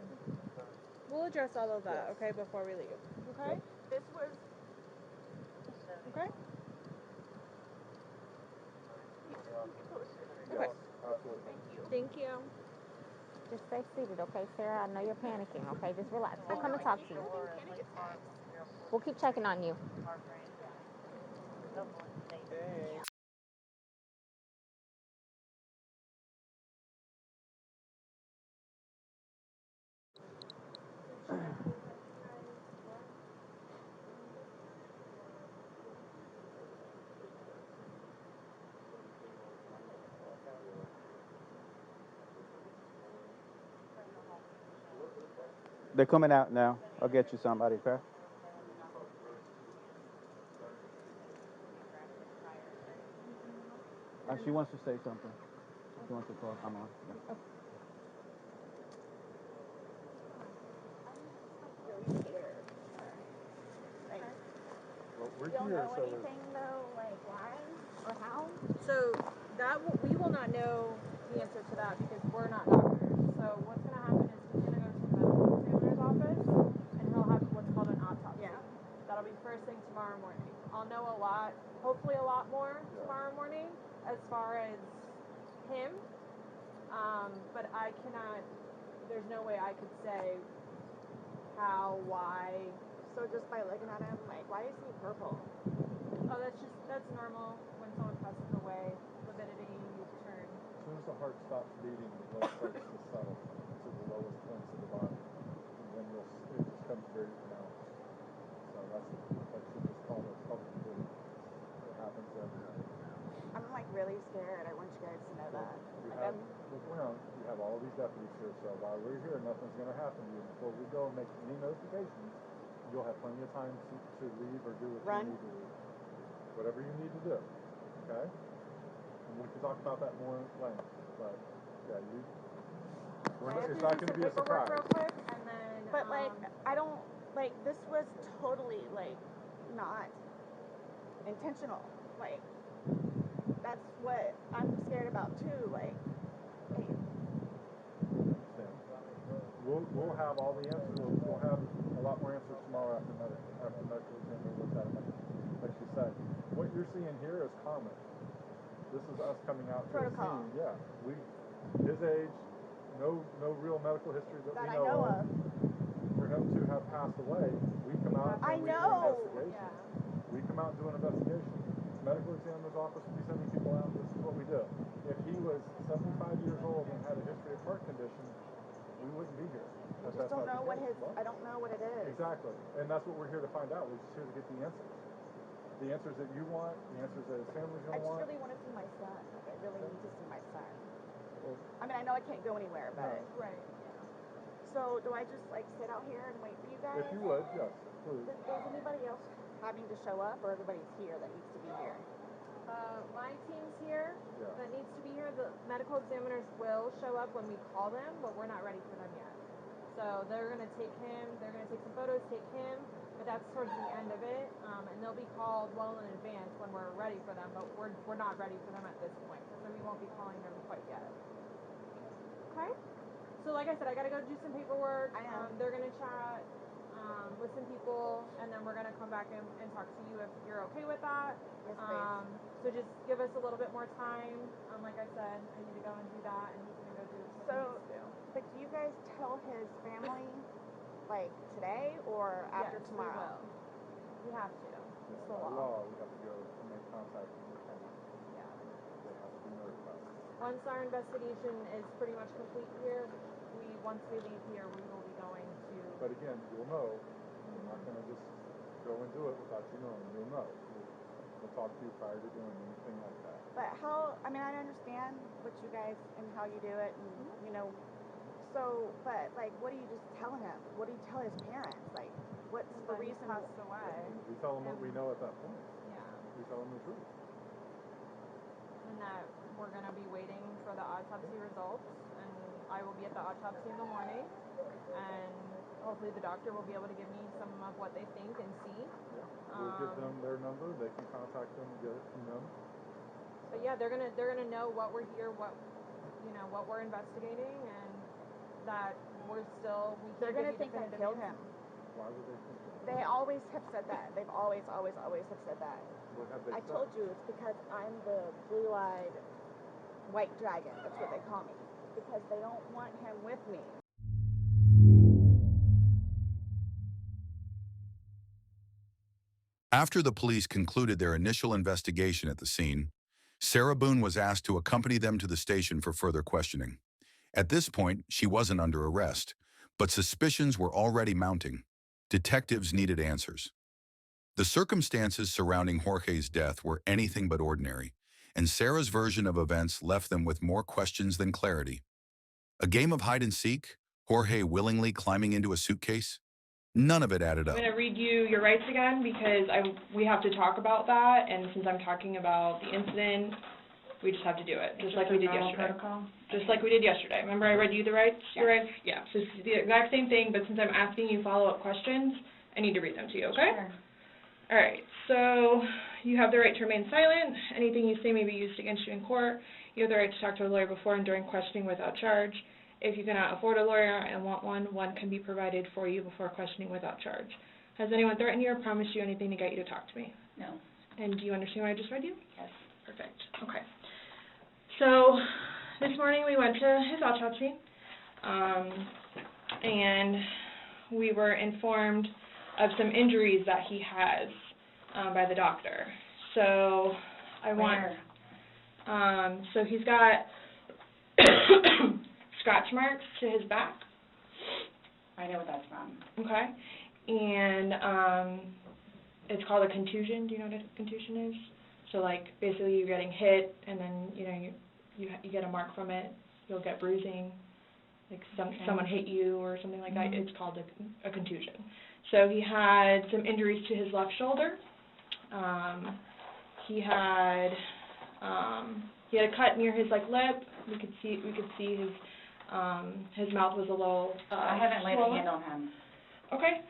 We'll address all of that, Yes. okay, before we leave. Okay? This was. Okay? Yes, absolutely. Thank you. Just stay seated, okay, Sarah? I know you're panicking, okay? Just relax. We'll come and talk to you. We'll keep checking on you. They're coming out now. I'll get you somebody, okay? She wants to say something. She wants to talk. I'm on. Yeah. Well, we're You don't here, know so anything though, like why or how? So we will not know the answer to that because we're not doctors. So what's going to happen is he's going to go to the medical examiner's office and he'll have what's called an autopsy. Yeah. That'll be first thing tomorrow morning. I'll know a lot, hopefully a lot more tomorrow morning as far as him. But I cannot, there's no way I could say how, why. So just by looking at him, like, why is he purple? Oh, that's normal when someone passes away. Lividity, you turn. as soon as the heart stops beating, the blood starts to settle to the lowest points of the body. And then it just becomes very pronounced. So that's just called a bleed. It happens every day. I'm like really scared. I want you guys to know that. Look around. You have all these deputies here, so while we're here, nothing's going to happen to you. Before we go and make any notifications, you'll have plenty of time to leave or do what you need to do. Whatever you need to do. Okay? And we can talk about that more in length. But, yeah, it's not going to be a surprise. Real quick, and then, but like, I don't, like, this was totally, like, not intentional. Like, that's what I'm scared about too. Like, hey. We'll have all the answers. We'll have a lot more answers tomorrow after medical examiner looks at it. Like she said, what you're seeing here is common. This is us coming out to a scene. Yeah, his age, no real medical history that we know of. For him to have passed away, we come out and we do an investigation. Yeah. We come out and do an investigation. Medical examiner's office will be sending people out. This is what we do. If he was 75 years old and had a history of heart heart condition, we wouldn't be here. I just don't know what I don't know what it is. Exactly. And that's what we're here to find out. We're just here to get the answers. The answers that you want, the answers that his family's going to want. I just really want to see my son. Like, I really need to see my son. Well, I mean, I know I can't go anywhere, but... No. Right. So, do I just, like, sit out here and wait for you guys? If you would, yes, please. Does anybody else having to show up, or everybody's here that needs to be here? My team's here that needs to be here. The medical examiners will show up when we call them, but we're not ready for them yet. So they're going to take him, they're going to take some photos, take him, but that's towards the end of it. And they'll be called well in advance when we're ready for them, but we're not ready for them at this point. So we won't be calling them quite yet. Okay? So like I said, I got to go do some paperwork. They're going to chat with some people, and then we're going to come back and talk to you if you're okay with that. Yes, please. So just give us a little bit more time. Like I said, I need to go and do that, and he's going to go do what he needs to do. But do you guys tell his family, like, today or after tomorrow? We have to. It's the law. We have to go and make contact with the family. Yeah. They have to be notified. Once our investigation is pretty much complete here, once we leave here, we will be going to... But again, you'll know. We're not going to just go and do it without you knowing. You'll know. We'll talk to you prior to doing anything like that. But how, I mean, I understand what you guys and how you do it, and, you know, so, but, like, what do you just tell him? What do you tell his parents? Like, what's the reason? He passed away. We tell them what we know at that point. Yeah. We tell them the truth. And that we're going to be waiting for the autopsy results, and I will be at the autopsy in the morning, and hopefully the doctor will be able to give me some of what they think and see. Yeah. We'll give them their number. They can contact them and get it from them. But yeah, they're gonna know what we're here, what we're investigating, and that they're gonna think I killed him. Why would they think that? They always have said that. They've always have said that. What have they said? I told you it's because I'm the blue-eyed white dragon. That's what they call me. Because they don't want him with me. After the police concluded their initial investigation at the scene, Sarah Boone was asked to accompany them to the station for further questioning. At this point, she wasn't under arrest, but suspicions were already mounting. Detectives needed answers. The circumstances surrounding Jorge's death were anything but ordinary, and Sarah's version of events left them with more questions than clarity. A game of hide-and-seek? Jorge willingly climbing into a suitcase? None of it added up. I'm going to read you your rights again because we have to talk about that, and since I'm talking about the incident, we just have to do it, just like we did yesterday. Protocol? Just like we did yesterday. Remember I read you the rights? Your rights? Yeah, so it's the exact same thing, but since I'm asking you follow-up questions, I need to read them to you, okay? Sure. All right, so you have the right to remain silent. Anything you say may be used against you in court. You have the right to talk to a lawyer before and during questioning without charge. If you cannot afford a lawyer and want one can be provided for you before questioning without charge. Has anyone threatened you or promised you anything to get you to talk to me? No. And do you understand what I just read you? Yes. Perfect. Okay. So this morning we went to his autopsy, and we were informed of some injuries that he has by the doctor. So I want. So he's got scratch marks to his back. I know what that's from. Okay. And it's called a contusion. Do you know what a contusion is? So like basically you're getting hit and then you get a mark from it. You'll get bruising. Like someone hit you or something like that. It's called a contusion. So he had some injuries to his left shoulder. He had a cut near his lip. We could see his mouth was a little I haven't laid a swollen. hand on him. Okay.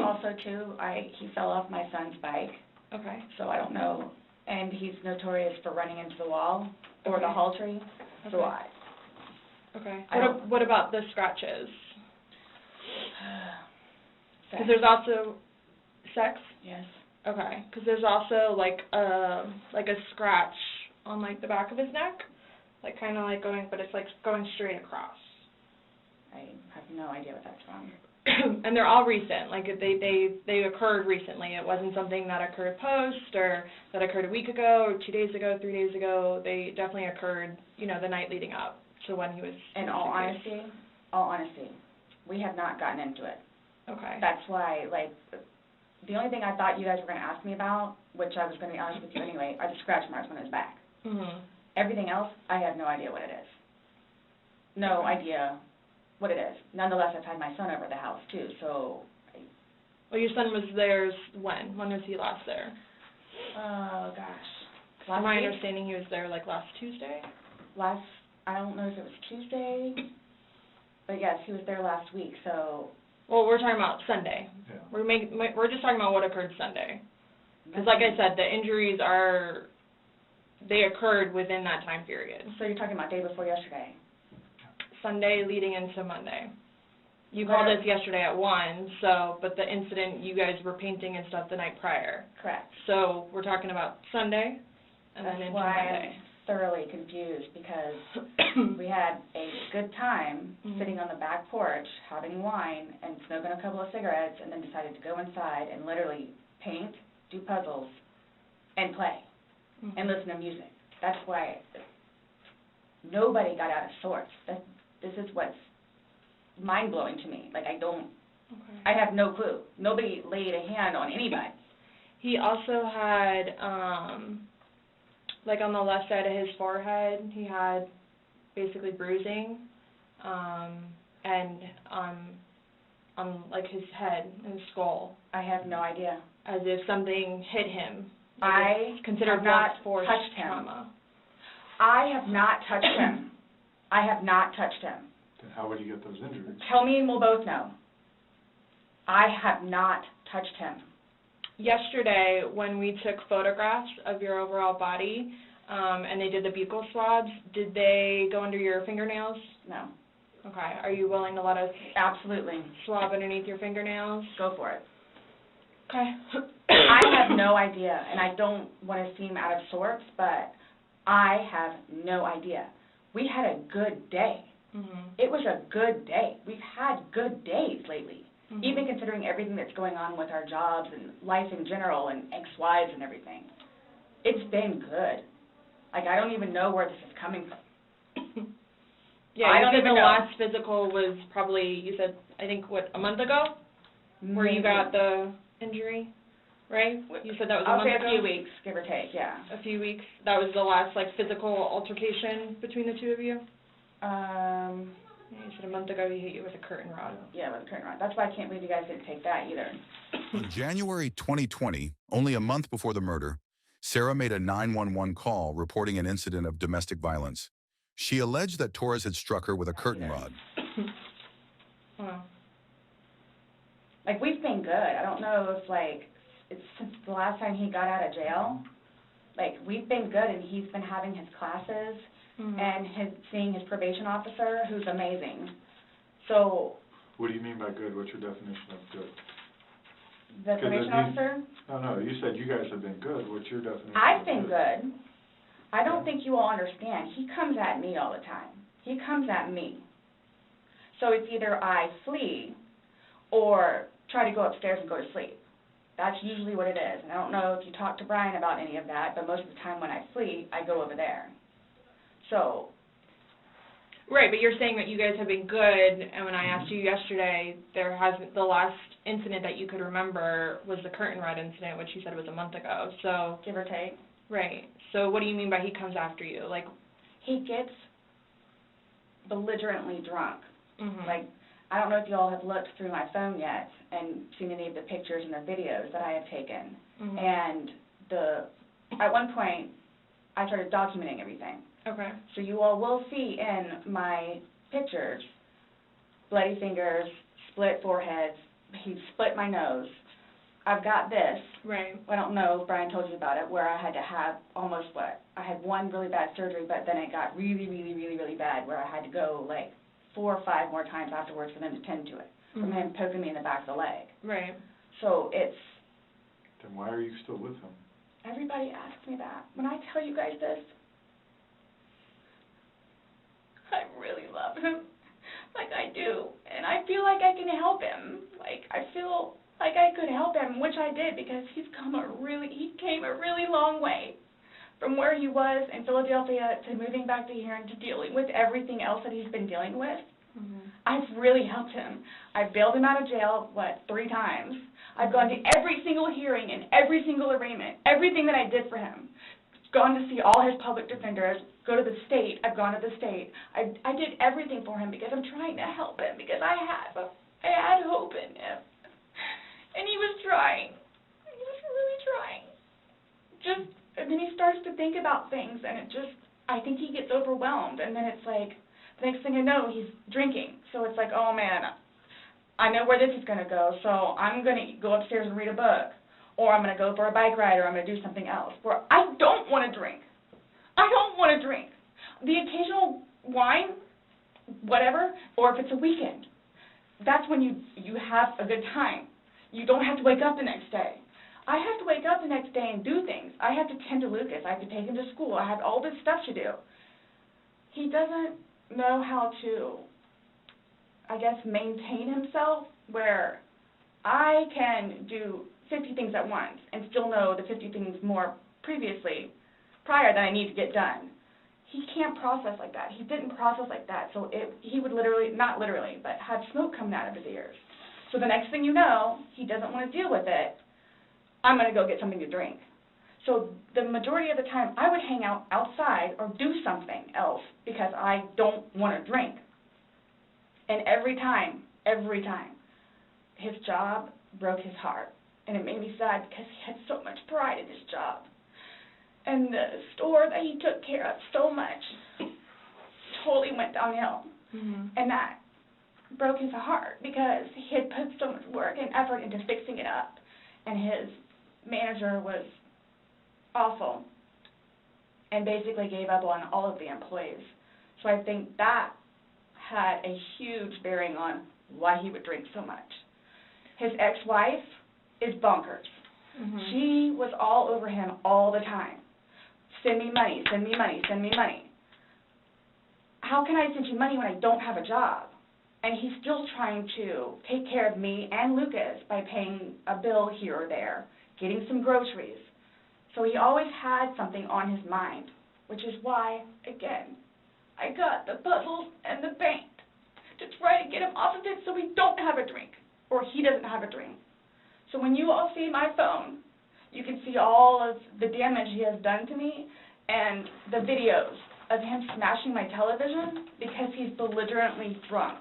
Also too, he fell off my son's bike. Okay. So I don't know, and he's notorious for running into the wall or the hall tree. So Okay. What about the scratches? Because there's also sex. Yes. Okay. Because there's also like a scratch on the back of his neck, kind of going, but it's going straight across. I have no idea what that's from. And they're all recent. They occurred recently. It wasn't something that occurred post or that occurred a week ago or 2 days ago, 3 days ago. They definitely occurred, the night leading up So when he was In all honesty, we have not gotten into it. Okay. That's why, like, the only thing I thought you guys were going to ask me about, which I was going to be honest with you anyway, are the scratch marks on his back. Mhm. Everything else, I have no idea what it is. No idea what it is. Nonetheless, I've had my son over the house too, so. Well, your son was there when? When was he last there? Oh gosh. From my understanding, he was there like last Tuesday. I don't know if it was Tuesday, but yes, he was there last week. So. Well, we're talking about Sunday. Yeah. We're just talking about what occurred Sunday. Because, like I said, the injuries they occurred within that time period. So you're talking about day before yesterday? Sunday leading into Monday. You called us yesterday at 1, but the incident, you guys were painting and stuff the night prior. Correct. So we're talking about Sunday and then into Monday. I'm thoroughly confused because we had a good time sitting on the back porch having wine and smoking a couple of cigarettes and then decided to go inside and literally paint, do puzzles, and play and listen to music. That's why nobody got out of sorts. This is what's mind-blowing to me. Like, I have no clue. Nobody laid a hand on anybody. He also had, like on the left side of his forehead, he had basically bruising, and on like his head and his skull. I have no idea. As if something hit him. I considered have not force touched him. trauma. I have not touched him. I have not touched him. Then how would you get those injuries? Tell me and we'll both know. I have not touched him. Yesterday, when we took photographs of your overall body, and they did the buccal swabs, did they go under your fingernails? No. Okay. Are you willing to let us Absolutely. swab underneath your fingernails? Go for it. Okay. I have no idea, and I don't want to seem out of sorts, but I have no idea. We had a good day. It was a good day. We've had good days lately, even considering everything that's going on with our jobs and life in general and ex-wives and everything. It's been good. Like, I don't even know where this is coming from. Yeah, I you don't said even the know. last physical was probably, you said, I think, what, a month ago? Where you got the injury, right? You said that was a month ago? I'll say a few weeks, give or take, yeah. A few weeks. That was the last, like, physical altercation between the two of you? Yeah, you said a month ago he hit you with a curtain rod. Yeah, with a curtain rod. That's why I can't believe you guys didn't take that either. In January 2020, only a month before the murder, Sarah made a 911 call reporting an incident of domestic violence. She alleged that Torres had struck her with a curtain rod. Wow. Like, we've been good. I don't know if, like, it's since the last time he got out of jail. Like, we've been good, and he's been having his classes and seeing his probation officer, who's amazing. So. What do you mean by good? What's your definition of good? The probation officer? No, you said you guys have been good. What's your definition? I've been good. I don't think you all understand. He comes at me all the time. He comes at me. So it's either I flee or try to go upstairs and go to sleep. That's usually what it is. And I don't know if you talked to Brian about any of that, but most of the time when I flee, I go over there. So. Right, but you're saying that you guys have been good, and when I asked you yesterday, the last incident that you could remember was the curtain rod incident, which you said was a month ago, so. Give or take. Right, so what do you mean by he comes after you? Like, he gets belligerently drunk. Like, I don't know if you all have looked through my phone yet and seen any of the pictures and the videos that I have taken. And at one point, I started documenting everything. Okay. So you all will see in my pictures bloody fingers, split foreheads. He split my nose. I've got this. Right. I don't know if Brian told you about it, where I had to have I had one really bad surgery, but then it got really, really, really, really bad, where I had to go like 4 or 5 more times afterwards for them to tend to it, from him poking me in the back of the leg. Right. So it's. Then why are you still with him? Everybody asks me that. When I tell you guys this, I really love him, like I do, and I feel like I can help him. Like, I feel like I could help him, which I did, because he came a really long way from where he was in Philadelphia to moving back to here and to dealing with everything else that he's been dealing with. I've really helped him. I've bailed him out of jail, 3 times. I've gone to every single hearing and every single arraignment, everything that I did for him. Gone to see all his public defenders, go to the state. I've gone to the state. I did everything for him because I'm trying to help him, because I had hope in him. And he was trying. He was really trying. And then he starts to think about things, and I think he gets overwhelmed, and then it's like, the next thing I know, he's drinking. So it's like, oh man, I know where this is going to go, so I'm going to go upstairs and read a book, or I'm going to go for a bike ride, or I'm going to do something else. Where I don't want to drink. I don't want to drink. The occasional wine, whatever, or if it's a weekend, that's when you have a good time. You don't have to wake up the next day. I have to wake up the next day and do things. I have to tend to Lucas. I have to take him to school. I have all this stuff to do. He doesn't know how to, I guess, maintain himself, where I can do 50 things at once and still know the 50 things more prior that I need to get done. He can't process like that. He didn't process like that, so he would literally, not literally, but have smoke coming out of his ears. So the next thing you know, he doesn't want to deal with it. I'm going to go get something to drink. So the majority of the time, I would hang out outside or do something else because I don't want to drink. And every time, his job broke his heart. And it made me sad because he had so much pride in his job. And the store that he took care of so much totally went downhill. And that broke his heart because he had put so much work and effort into fixing it up. And his manager was awful and basically gave up on all of the employees. So I think that had a huge bearing on why he would drink so much. His ex-wife is bonkers. She was all over him all the time. Send me money, send me money, send me money. How can I send you money when I don't have a job? And he's still trying to take care of me and Lucas by paying a bill here or there, getting some groceries. So he always had something on his mind, which is why, again, I got the puzzles and the paint to try to get him off of it so we don't have a drink, or he doesn't have a drink. So when you all see my phone, you can see all of the damage he has done to me and the videos of him smashing my television because he's belligerently drunk.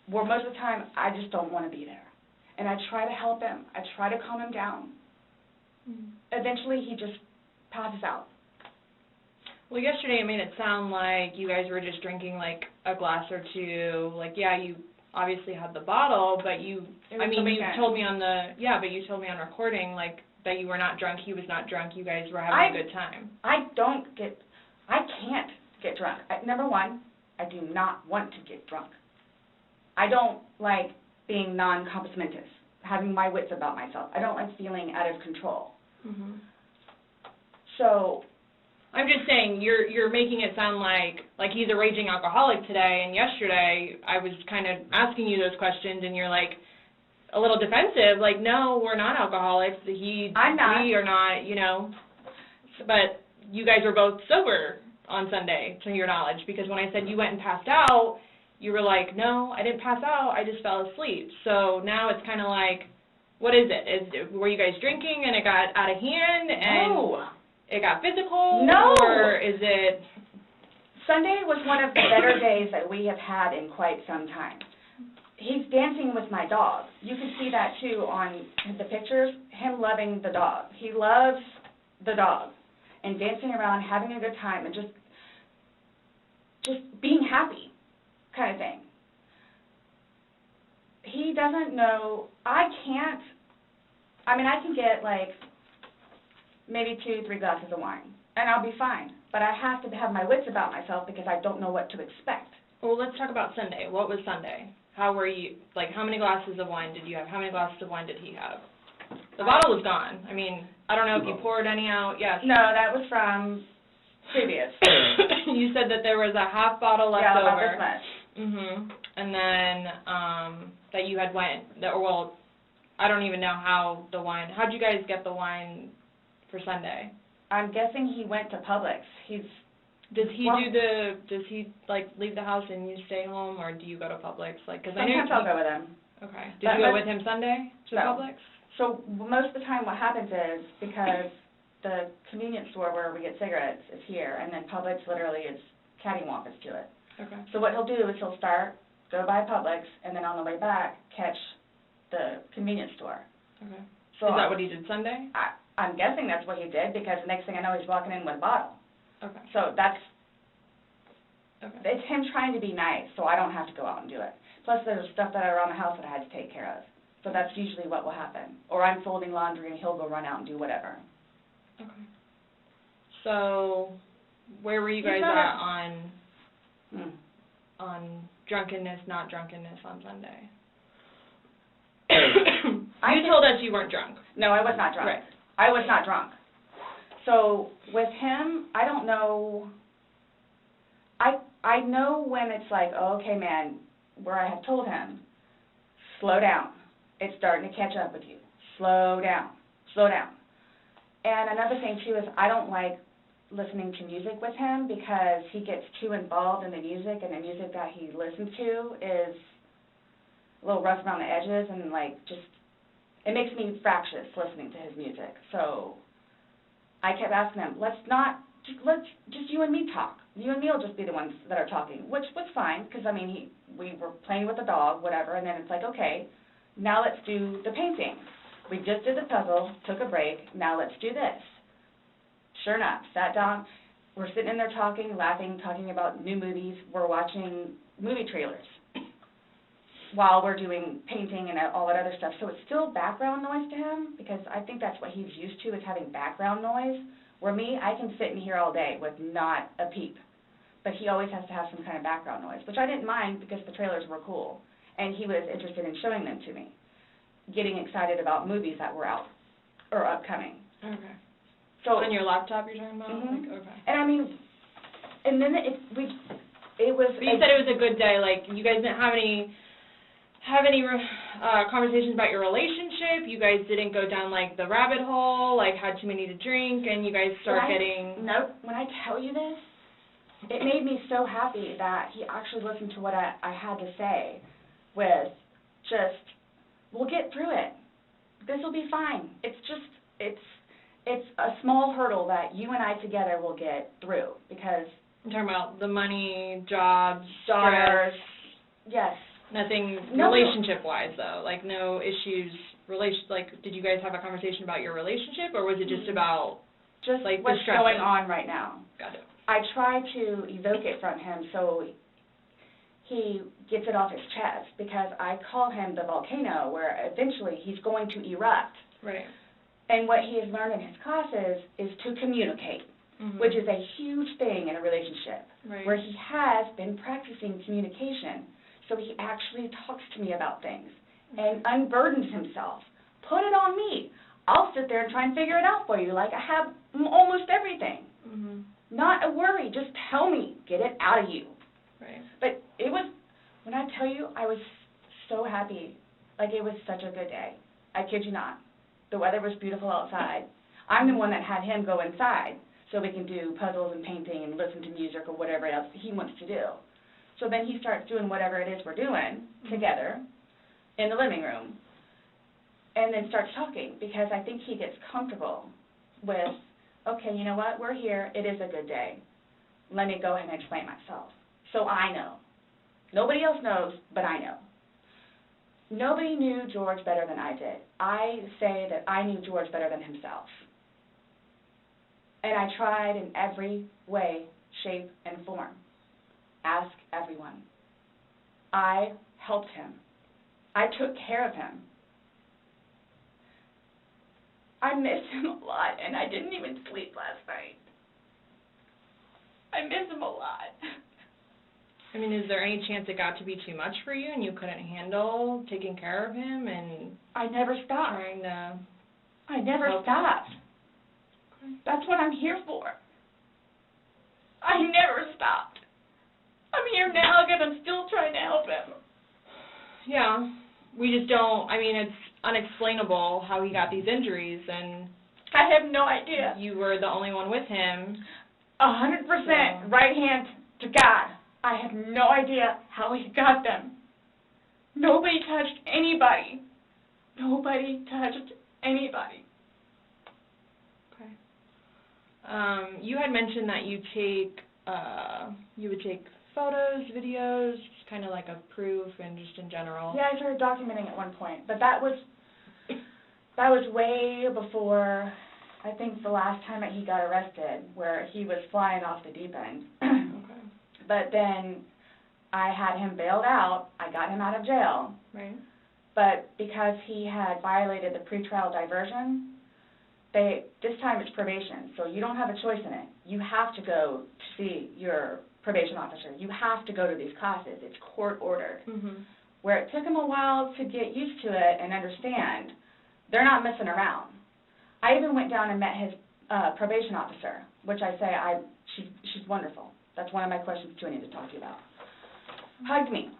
Where most of the time, I just don't want to be there. And I try to help him. I try to calm him down. Eventually, he just passes out. Well, yesterday it made it sound like you guys were just drinking like a glass or two. Like, yeah, you obviously had the bottle, but you told me on recording like that you were not drunk, he was not drunk, you guys were having a good time. I can't get drunk. Number one, I do not want to get drunk. I don't like being non-compos mentis, having my wits about myself. I don't like feeling out of control. So I'm just saying, you're making it sound like he's a raging alcoholic today, and yesterday I was kind of asking you those questions, and you're like a little defensive, like, no, we're not alcoholics. I'm not. We are not, you know. But you guys were both sober on Sunday, to your knowledge, because when I said you went and passed out, you were like, no, I didn't pass out, I just fell asleep. So now it's kind of like, what is it? Were you guys drinking and it got out of hand and it got physical? No. Or is it? Sunday was one of the better days that we have had in quite some time. He's dancing with my dog. You can see that too on the pictures, him loving the dog. He loves the dog and dancing around, having a good time, and just being happy kind of thing. He doesn't know, I can get like maybe 2-3 glasses of wine, and I'll be fine. But I have to have my wits about myself because I don't know what to expect. Well, let's talk about Sunday. What was Sunday? How were you, like, how many glasses of wine did you have? How many glasses of wine did he have? The bottle was gone. I mean, I don't know if you poured any out. Yes. No, that was from previous. You said that there was a half bottle left over. Yeah, about this much. And then that you had I don't even know how the wine, how'd you guys get the wine for Sunday? I'm guessing he went to Publix. Does he like leave the house and you stay home, or do you go to Publix? Like, cause sometimes I'll go with him. Okay. Did you go with him Sunday to Publix? So most of the time what happens is, because the convenience store where we get cigarettes is here, and then Publix literally is cattywampus to it. Okay. So what he'll do is he'll go by Publix, and then on the way back, catch the convenience store. Okay. So is that what he did Sunday? I'm guessing that's what he did, because the next thing I know, he's walking in with a bottle. Okay. So it's him trying to be nice, so I don't have to go out and do it. Plus, there's stuff that are around the house that I had to take care of. So that's usually what will happen. Or I'm folding laundry, and he'll go run out and do whatever. Okay. So, where were you guys at on drunkenness, not drunkenness on Sunday? You told us you weren't drunk. No, I was not drunk. Right. I was not drunk. So with him, I don't know. I know when it's like, oh, okay, man, where I have told him, slow down. It's starting to catch up with you. Slow down. Slow down. And another thing, too, is I don't like listening to music with him, because he gets too involved in the music, and the music that he listens to is a little rough around the edges, and, like, just, it makes me fractious listening to his music. So I kept asking him, let's just you and me talk. You and me will just be the ones that are talking, which was fine, because, I mean, we were playing with the dog, whatever, and then it's like, okay, now let's do the painting. We just did the puzzle, took a break, now let's do this. Sure enough, sat down, we're sitting in there talking, laughing, talking about new movies. We're watching movie trailers while we're doing painting and all that other stuff. So it's still background noise to him, because I think that's what he's used to, is having background noise. Where me, I can sit in here all day with not a peep. But he always has to have some kind of background noise, which I didn't mind, because the trailers were cool. And he was interested in showing them to me, getting excited about movies that were out or upcoming. Okay. So on your laptop you're talking about? Mm-hmm. Like, okay. And I mean, and then it was. But you said it was a good day. Like, you guys didn't have any conversations about your relationship. You guys didn't go down like the rabbit hole. Like, had too many to drink, and you guys start getting. Nope. When I tell you this, it made me so happy that he actually listened to what I had to say. With just, we'll get through it. This will be fine. It's just, it's a small hurdle that you and I together will get through, because I'm talking about the money, jobs, daughters. Stress. Yes. Nothing relationship-wise, though. Like, no issues. Like, did you guys have a conversation about your relationship, or was it just about like what's going on right now? Got it. I try to evoke it from him so he gets it off his chest, because I call him the volcano, where eventually he's going to erupt. Right. And what he has learned in his classes is to communicate, which is a huge thing in a relationship, where he has been practicing communication. So he actually talks to me about things and unburdens himself. Put it on me. I'll sit there and try and figure it out for you, like I have almost everything. Not a worry. Just tell me. Get it out of you. Right. But it was, when I tell you, I was so happy. Like, it was such a good day. I kid you not. The weather was beautiful outside. I'm the one that had him go inside so we can do puzzles and painting and listen to music or whatever else he wants to do. So then he starts doing whatever it is we're doing together in the living room, and then starts talking, because I think he gets comfortable with, okay, you know what, we're here, it is a good day. Let me go ahead and explain myself. So I know. Nobody else knows, but I know. Nobody knew George better than I did. I say that I knew George better than himself. And I tried in every way, shape, and form. Ask everyone. I helped him. I took care of him. I miss him a lot, and I didn't even sleep last night. I miss him a lot. I mean, is there any chance it got to be too much for you and you couldn't handle taking care of him and I never stopped. Trying to I never stopped. Okay. That's what I'm here for. I never stopped. I'm here now because I'm still trying to help him. Yeah. We just don't, I mean, it's unexplainable how he got these injuries, and I have no idea. You were the only one with him. 100% right hand to God. I have no idea how he got them. Nobody touched anybody. Nobody touched anybody. Okay. You had mentioned that you would take photos, videos, kind of like a proof and just in general. Yeah, I started documenting at one point, but that was way before, I think, the last time that he got arrested, where he was flying off the deep end. Okay. But then I had him bailed out. I got him out of jail. Right. But because he had violated the pretrial diversion, this time it's probation, so you don't have a choice in it. You have to go to see your probation officer. You have to go to these classes. It's court-ordered. Mm-hmm. Where it took him a while to get used to it and understand, they're not messing around. I even went down and met his probation officer, which I say she's wonderful. That's one of my questions, too, I need to talk to you about. Hugged me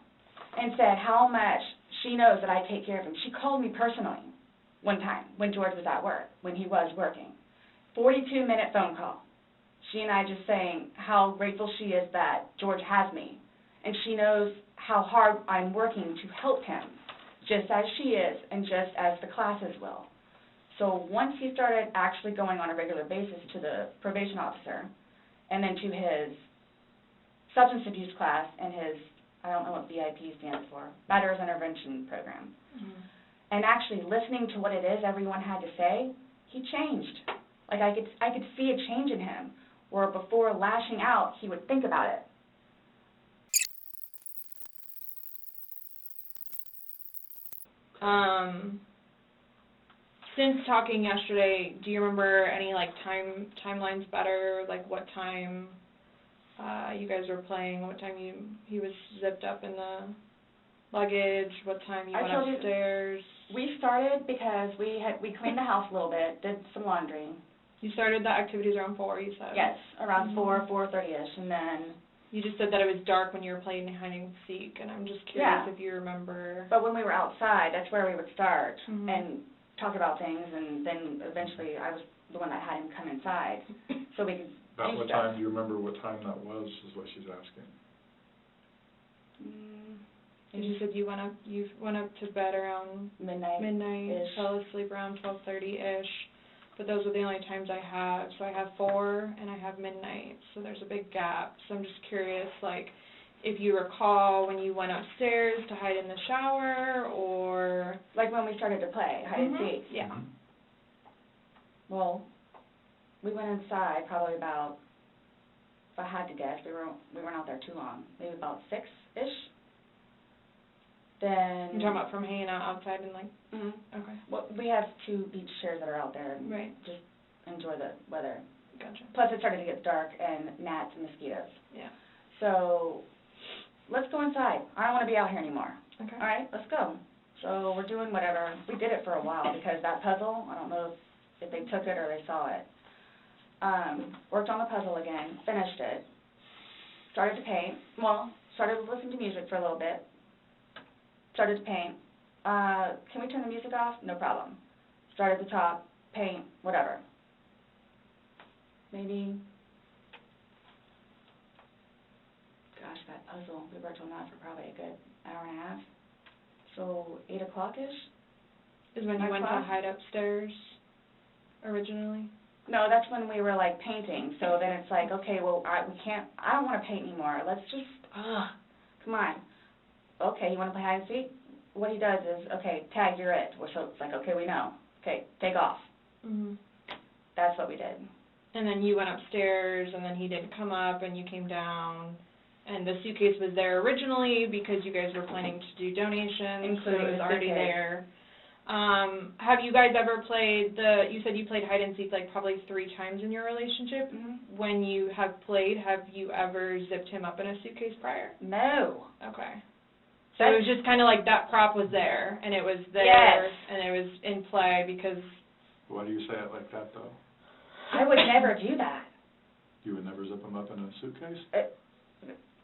and said how much she knows that I take care of him. She called me personally one time when George was at work, when he was working. 42-minute phone call. She and I just saying how grateful she is that George has me. And she knows how hard I'm working to help him, just as she is and just as the classes will. So once he started actually going on a regular basis to the probation officer and then to his substance abuse class and his, I don't know what BIP stands for, Batterers Intervention Program, and actually listening to what it is everyone had to say, he changed. Like I could see a change in him, where before lashing out, he would think about it. Since talking yesterday, do you remember any like timelines better? Like what time you guys were playing? What time he was zipped up in the luggage? What time you went upstairs? We started because we cleaned the house a little bit, did some laundry. You started the activities around 4, you said? Yes, around 4:30ish, and then... You just said that it was dark when you were playing hide and seek, and I'm just curious if you remember. But when we were outside, that's where we would start and talk about things, and then eventually I was the one that had him come inside so we could About do what stuff. time, do you remember what time that was, is what she's asking. And you said you went up to bed around midnight, fell asleep around 12:30ish. But those are the only times I have. So I have 4 and I have midnight. So there's a big gap. So I'm just curious, like, if you recall when you went upstairs to hide in the shower or... Like when we started to play hide and seek? Yeah. Well, we went inside probably about, if I had to guess, we weren't out there too long, maybe about 6-ish. Then... You're talking about from hanging out outside and like... Okay. Well, we have 2 beach chairs that are out there and just enjoy the weather. Gotcha. Plus it started to get dark and gnats and mosquitoes. Yeah. So, let's go inside. I don't want to be out here anymore. Okay. All right, let's go. So we're doing whatever. We did it for a while because that puzzle, I don't know if they took it or they saw it. Worked on the puzzle again, finished it, started to paint. Well, started to listen to music for a little bit. Started to paint. Can we turn the music off? No problem. Start at the top, paint, whatever. Maybe, gosh, that puzzle, we worked on that for probably a good hour and a half. So 8 o'clock-ish? Is when you went to hide upstairs originally? No, that's when we were like painting. So then it's like, okay, well, I don't want to paint anymore. Let's just, come on. Okay, you want to play hide and seek? What he does is, okay, tag, you're it. So it's like, okay, we know. Okay, take off. That's what we did. And then you went upstairs, and then he didn't come up, and you came down, and the suitcase was there originally because you guys were planning to do donations, so it was already there. Have you guys ever played you said you played hide and seek like probably 3 times in your relationship. When you have played, have you ever zipped him up in a suitcase prior? No. Okay. So it was just kind of like that prop was there, and it was there, and it was in play because... Why do you say it like that, though? I would never do that. You would never zip them up in a suitcase?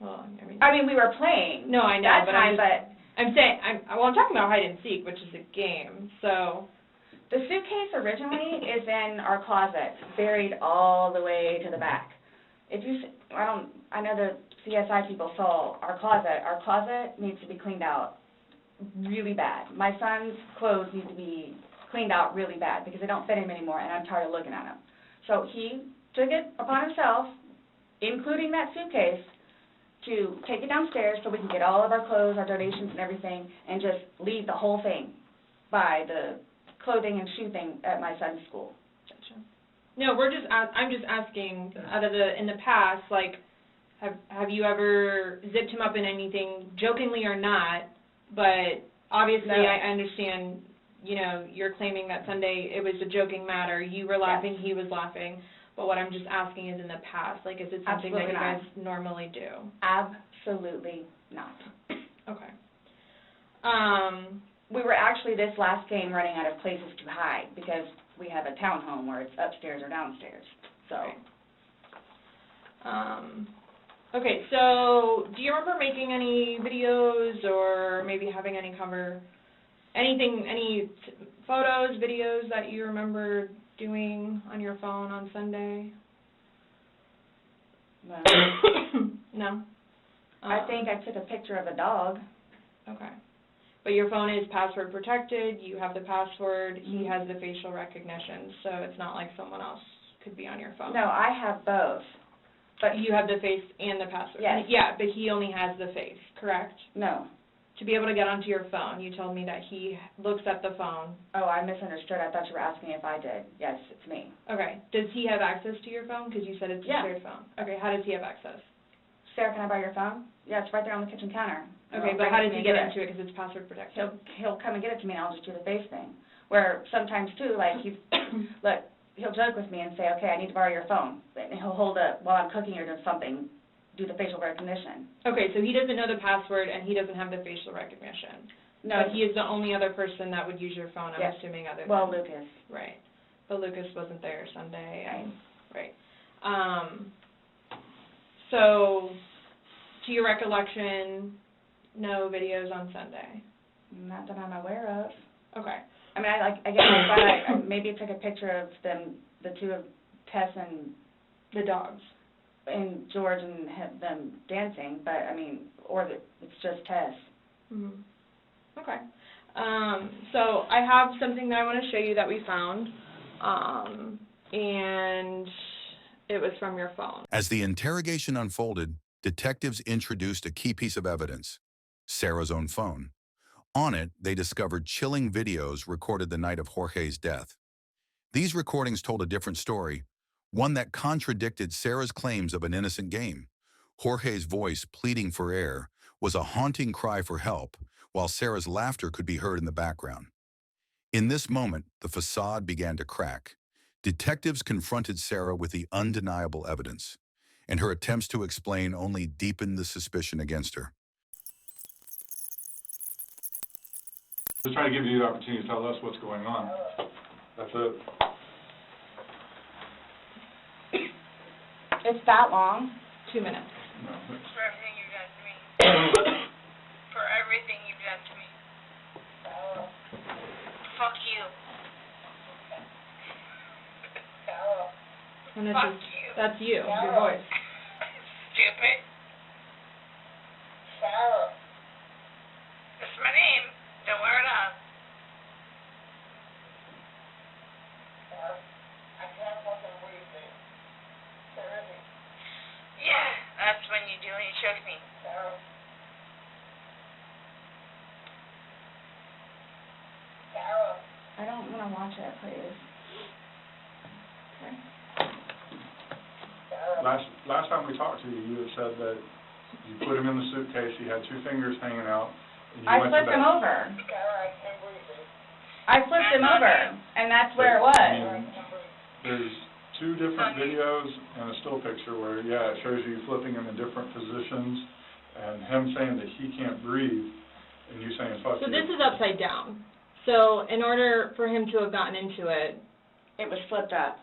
Well, I mean, we were playing. No, I know, that but time, I'm talking about hide and seek, which is a game, so... The suitcase originally is in our closet, buried all the way to the back. If you, I know the CSI people saw our closet. Our closet needs to be cleaned out really bad. My son's clothes need to be cleaned out really bad because they don't fit him anymore, and I'm tired of looking at them. So he took it upon himself, including that suitcase, to take it downstairs so we can get all of our clothes, our donations and everything, and just leave the whole thing by the clothing and shoe thing at my son's school. Gotcha. No, I'm just asking, in the past, like, have you ever zipped him up in anything, jokingly or not, but obviously No. I understand, you know, you're claiming that Sunday it was a joking matter, you were laughing, he was laughing, but what I'm just asking is in the past, like, is it something Absolutely that you not. guys normally do? Absolutely not. Okay. We were actually this last game running out of places to hide because we have a townhome where it's upstairs or downstairs. So. Okay, so do you remember making any videos or maybe having any photos, videos that you remember doing on your phone on Sunday? No. No? I think I took a picture of a dog. Okay. But your phone is password protected, you have the password, he has the facial recognition, so it's not like someone else could be on your phone. No, I have both. But you have the face and the password. Yes. Yeah, but he only has the face, correct? No. To be able to get onto your phone, you told me that he looks at the phone. Oh, I misunderstood. I thought you were asking if I did. Yes, it's me. Okay. Does he have access to your phone? Because you said it's a shared phone. Okay, how does he have access? Sarah, can I borrow your phone? Yeah, it's right there on the kitchen counter. Okay, but how does he get into it because it's password protected? He'll come and get it to me and I'll just do the face thing. Where sometimes too, like look, he'll joke with me and say, okay, I need to borrow your phone. And he'll hold it while I'm cooking or doing something, do the facial recognition. Okay, so he doesn't know the password and he doesn't have the facial recognition. No. But he is the only other person that would use your phone, I'm assuming, other than... Well, Lucas. Right. But Lucas wasn't there Sunday. Right. So, to your recollection, no videos on Sunday? Not that I'm aware of. Okay. I mean, I guess I maybe took a picture of them, the two of Tess and the dogs, and George and them dancing, but I mean, it's just Tess. Mm-hmm. Okay. So I have something that I want to show you that we found, and it was from your phone. As the interrogation unfolded, detectives introduced a key piece of evidence, Sarah's own phone. On it, they discovered chilling videos recorded the night of Jorge's death. These recordings told a different story, one that contradicted Sarah's claims of an innocent game. Jorge's voice pleading for air was a haunting cry for help, while Sarah's laughter could be heard in the background. In this moment, the facade began to crack. Detectives confronted Sarah with the undeniable evidence, and her attempts to explain only deepened the suspicion against her. Just trying to give you the opportunity to tell us what's going on. That's it. It's that long? 2 minutes. No. For everything you've done to me. For everything you've done to me. Fuck you. And Fuck you. That's you, your voice. Stupid. Sarah. That's my name. Don't wear it up. I can't fucking breathe, babe. Yeah, that's when you do when you choke me. Sarah. I don't want to watch it, please. Okay. Last time we talked to you, you had said that you put him in the suitcase, he had 2 fingers hanging out, and you I went to flipped him bed. over. I flipped him over, and that's where it was. I mean, there's 2 different videos and a still picture where, it shows you flipping him in different positions, and him saying that he can't breathe, and you saying fuck you. So this is upside down. So in order for him to have gotten into it... It was flipped up.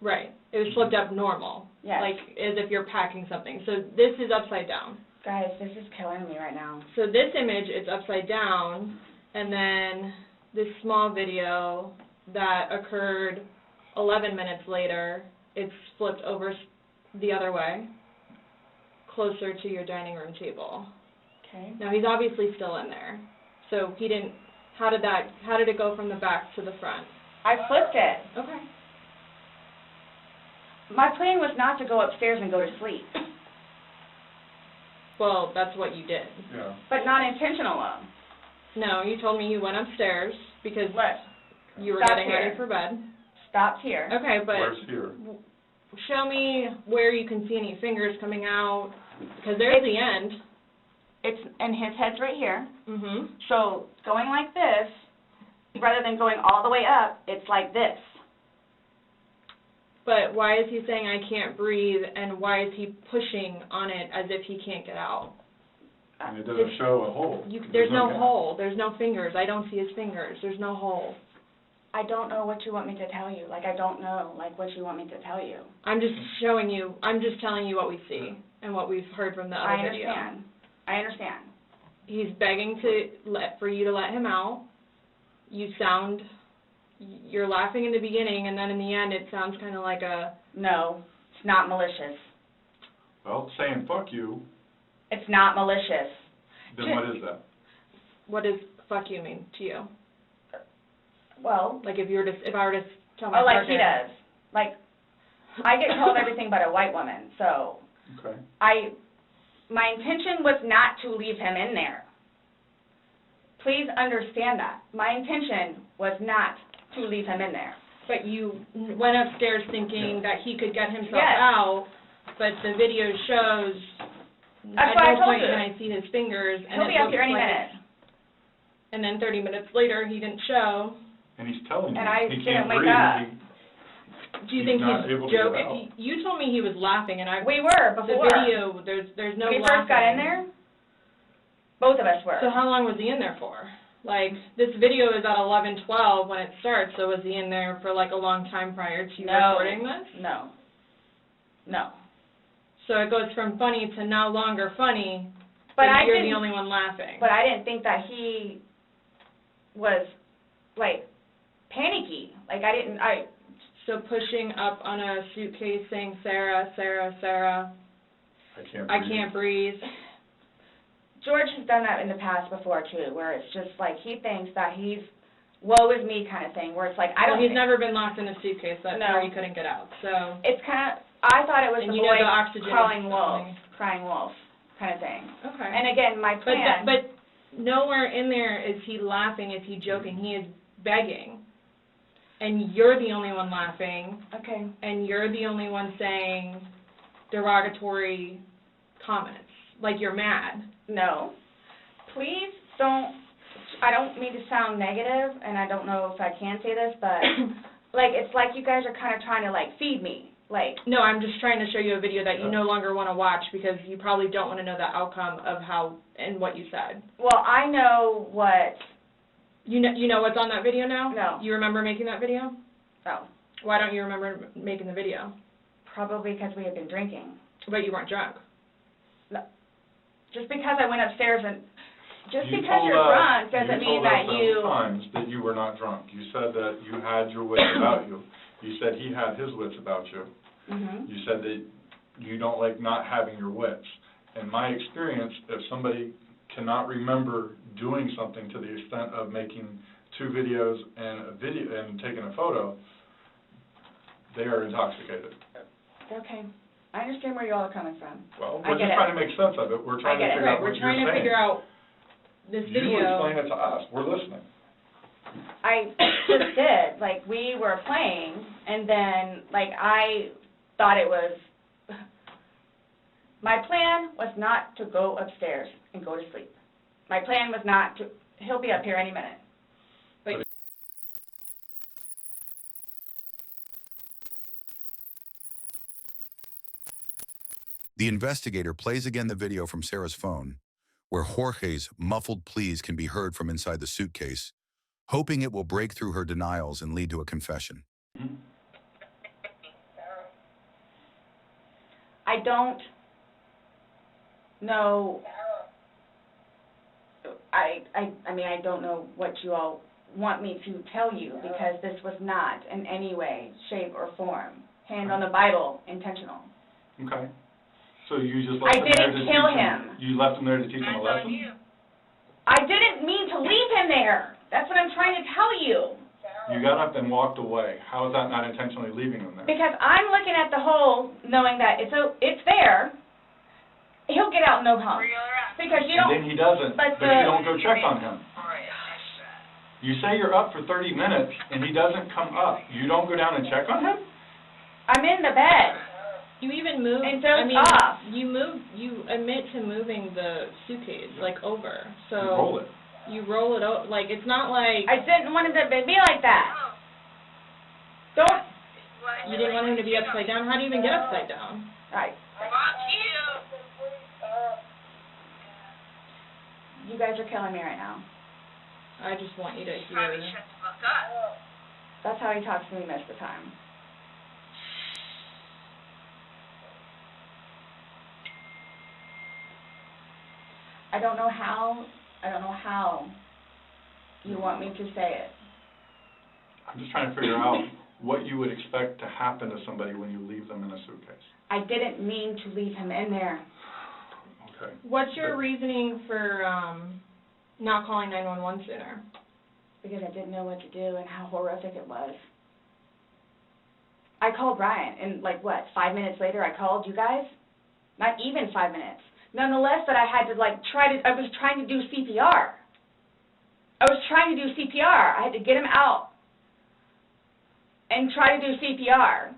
Right. It was flipped up normal. Yes. Like as if you're packing something. So this is upside down. Guys, this is killing me right now. So this image is upside down, and then this small video that occurred 11 minutes later. It's flipped over the other way, closer to your dining room table. Okay. Now, he's obviously still in there. So he didn't, how did it go from the back to the front? I flipped it. Okay. My plan was not to go upstairs and go to sleep. Well, that's what you did. Yeah. But not intentional. No, you told me you went upstairs because you were Stop getting here. ready for bed. Stopped here. Okay, but Where's here? show me where you can see any fingers coming out, because there's the end. And his head's right here. Mhm. So going like this, rather than going all the way up, it's like this. But why is he saying I can't breathe, and why is he pushing on it as if he can't get out? And it doesn't show a hole. There's no hole. There's no fingers. I don't see his fingers. There's no hole. I don't know what you want me to tell you. Like, I don't know, like, what you want me to tell you. I'm just showing you. I'm just telling you what we see and what we've heard from the other video. I understand. He's begging for you to let him out. You're laughing in the beginning, and then in the end it sounds kind of like a... No, it's not malicious. Well, saying fuck you. It's not malicious. Then what is that? What does fuck you mean to you? Well... Like if I were to tell my like partner... he does. Like, I get called everything but a white woman, so... Okay. My intention was not to leave him in there. Please understand that. My intention was not to leave him in there. But you went upstairs thinking that he could get himself Yes. out, but the video shows That's at what I no told point you. can I see his fingers. And He'll it be up looks here any like minute. And then 30 minutes later, he didn't show. And he's telling you And I he didn't can't wake breathe. up. Do you think not he's able to get out. joking? You told me he was laughing, and We were before. The video, there's no When we laughing. first got in there, both of us were. So how long was he in there for? Like, this video is at 11:12 when it starts, so was he in there for like a long time prior to you recording this? No. No. So it goes from funny to no longer funny, But you're the only one laughing. But I didn't think that he was, like, panicky. Like, So pushing up on a suitcase saying, Sarah, Sarah, Sarah, I can't breathe. George has done that in the past before, too, where it's just like he thinks that he's woe is me kind of thing, where it's like, He's never been locked in a suitcase. That's where he couldn't get out. So it's kind of, I thought it was and the you boy know the oxygen crying wolf kind of thing. Okay. And again, my plan. But nowhere in there is he laughing, is he joking. He is begging. And you're the only one laughing. Okay. And you're the only one saying derogatory comments. Like you're mad. No. Please don't, I don't mean to sound negative, and I don't know if I can say this, but, like, it's like you guys are kind of trying to, like, feed me. Like. No, I'm just trying to show you a video that you no longer want to watch because you probably don't want to know the outcome of how and what you said. Well, I know what. You know what's on that video now? No. You remember making that video? No. Why don't you remember making the video? Probably because we had been drinking. But you weren't drunk. No. Just because I went upstairs and... Just You because told you're us- drunk doesn't mean that You told us times that you were not drunk. You said that you had your wits about you. You said he had his wits about you. Mm-hmm. You said that you don't like not having your wits. In my experience, if somebody cannot remember doing something to the extent of making 2 videos and taking a photo, they are intoxicated. Okay. I understand where you all are coming from. Well, we're just trying to make sense of it. We're trying to figure out what you're saying. We're trying to figure out this video. You explain it to us. We're listening. I just did. Like, we were playing, and then, like, I thought it was... My plan was not to go upstairs and go to sleep. My plan was not to... He'll be up here any minute. But The investigator plays again the video from Sarah's phone, where Jorge's muffled pleas can be heard from inside the suitcase, hoping it will break through her denials and lead to a confession. I don't know... I mean, I don't know what you all want me to tell you because this was not in any way, shape, or form, hand on the Bible, intentional. Okay. So you just left I him there to didn't kill teach him. You left him there to teach him a lesson? I didn't mean to leave him there. That's what I'm trying to tell you. You got up and walked away. How is that not intentionally leaving him there? Because I'm looking at the hole, knowing that it's there. He'll get out no problem. Because you don't. And then he doesn't, but you don't go check on him. You say you're up for 30 minutes, and he doesn't come up. You don't go down and check on him? I'm in the bed. You even moved. And so I mean, off. You admit to moving the suitcase like over. So You roll it. You roll it over. Like it's not like. I didn't want it to be like that. Don't. You didn't want him to be upside down. How do you even get upside down? Right. You guys are killing me right now. I just want you to hear. That's how he talks to me most of the time. I don't know how you want me to say it. I'm just trying to figure out what you would expect to happen to somebody when you leave them in a suitcase. I didn't mean to leave him in there. Okay. What's your reasoning for not calling 911 sooner? Because I didn't know what to do and how horrific it was. I called Ryan, and 5 minutes later I called you guys? Not even 5 minutes. Nonetheless, that I had to I was trying to do CPR. I had to get him out and try to do CPR,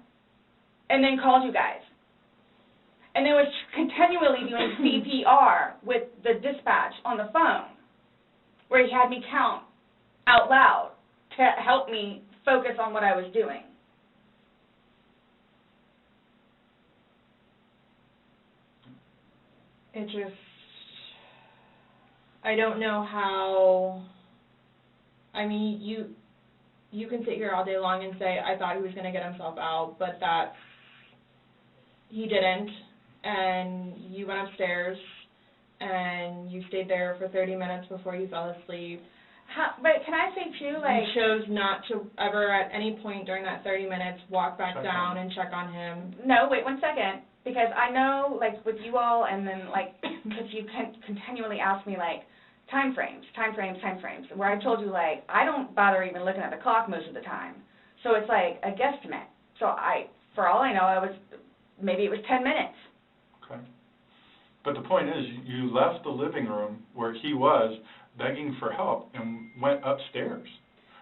and then called you guys. And then was continually doing CPR with the dispatch on the phone, where he had me count out loud to help me focus on what I was doing. It just, I don't know how, I mean, you can sit here all day long and say, I thought he was going to get himself out, but he didn't, and you went upstairs, and you stayed there for 30 minutes before you fell asleep. But can I say, too, You chose not to ever at any point during that 30 minutes walk back down and check on him. No, wait 1 second. Because I know, with you all, and then, because you continually ask me, time frames, where I told you, I don't bother even looking at the clock most of the time. So it's a guesstimate. So for all I know, maybe it was 10 minutes. Okay. But the point is, you left the living room where he was begging for help and went upstairs.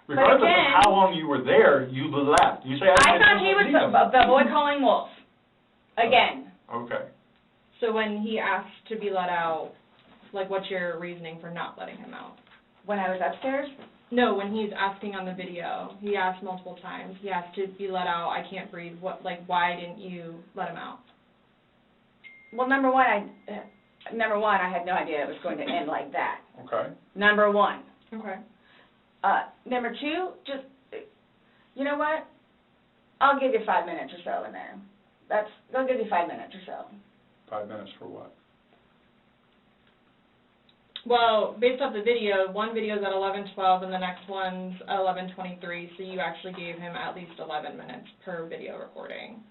Regardless of how long you were there, you left. You say, I thought he was the boy calling wolf. Again. Okay. So when he asked to be let out, what's your reasoning for not letting him out? When I was upstairs? No, when he's asking on the video. He asked multiple times. He asked to be let out. I can't breathe. Why didn't you let him out? Well, number one, I had no idea it was going to end like that. Okay. Number one. Okay. Number two, just, you know what? I'll give you 5 minutes or so in there. They'll give you 5 minutes or so. 5 minutes for what? Well, based off the video, one video is at 11:12 and the next one's at 11:23, so you actually gave him at least 11 minutes per video recording.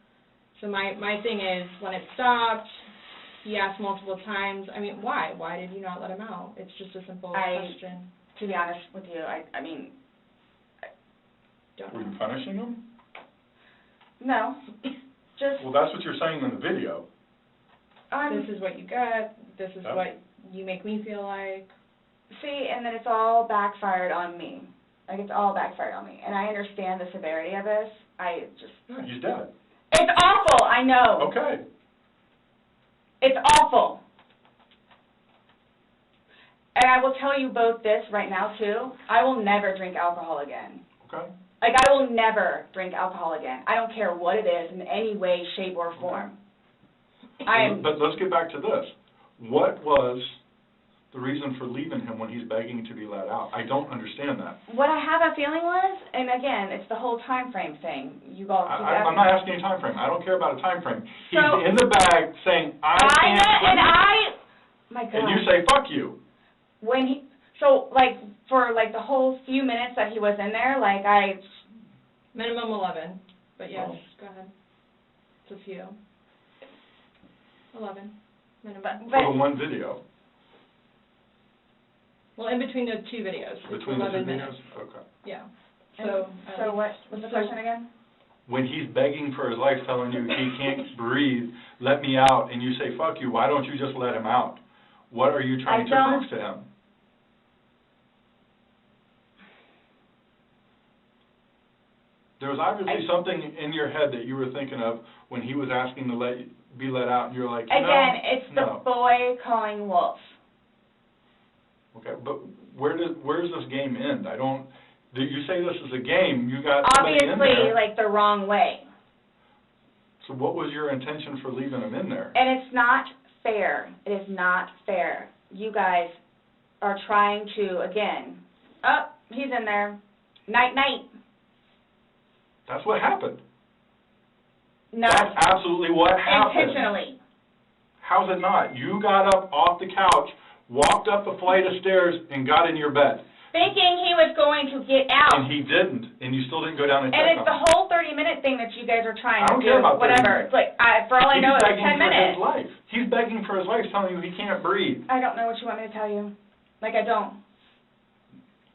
So my thing is, when it stopped, he asked multiple times, I mean, why? Why did you not let him out? It's just a simple question. To be honest with you, I don't Were know. you punishing him? No. Just. Well, that's what you're saying in the video. This is what you get. This is what you make me feel like. See, and then it's all backfired on me. It's all backfired on me. And I understand the severity of this. He's dead. It's awful, I know. Okay. It's awful. And I will tell you both this right now, too. I will never drink alcohol again. Okay. I will never drink alcohol again. I don't care what it is in any way, shape, or form. But let's get back to this. What was the reason for leaving him when he's begging to be let out? I don't understand that. What I have a feeling was, and again, it's the whole time frame thing. You all keep asking. I'm not asking you time frame. I don't care about a time frame. He's in the bag saying, my God. My God. And you say, fuck you. So, like, for, like, the whole few minutes that he was in there, like, Minimum 11, but yes, go ahead. It's a few. 11, minimum. For the one video. Well, in between the two videos. Between the 11 two minutes. videos? Okay. Yeah. so what was the question again? When he's begging for his life, telling you he can't breathe, let me out, and you say, fuck you, why don't you just let him out? What are you trying to prove to him? There was obviously something in your head that you were thinking of when he was asking to be let out, and you're like, no, Again, it's the no. boy calling wolf. Okay, but where does this game end? You say this is a game, you got somebody in Obviously, there. like, the wrong way. So what was your intention for leaving him in there? And it's not fair. It is not fair. You guys are trying to, again, oh, he's in there. Night, night. That's what happened. Not That's absolutely what happened. intentionally. How's it not? You got up off the couch, walked up a flight of stairs, and got in your bed. Thinking he was going to get out. And he didn't, and you still didn't go down and check And it's on the him. whole 30-minute thing that you guys are trying I to don't care do, about 30 whatever. minutes. It's like, for all I know, it's 10 minutes. He's begging for his life. He's begging for his life, telling you he can't breathe. I don't know what you want me to tell you. Like, I don't.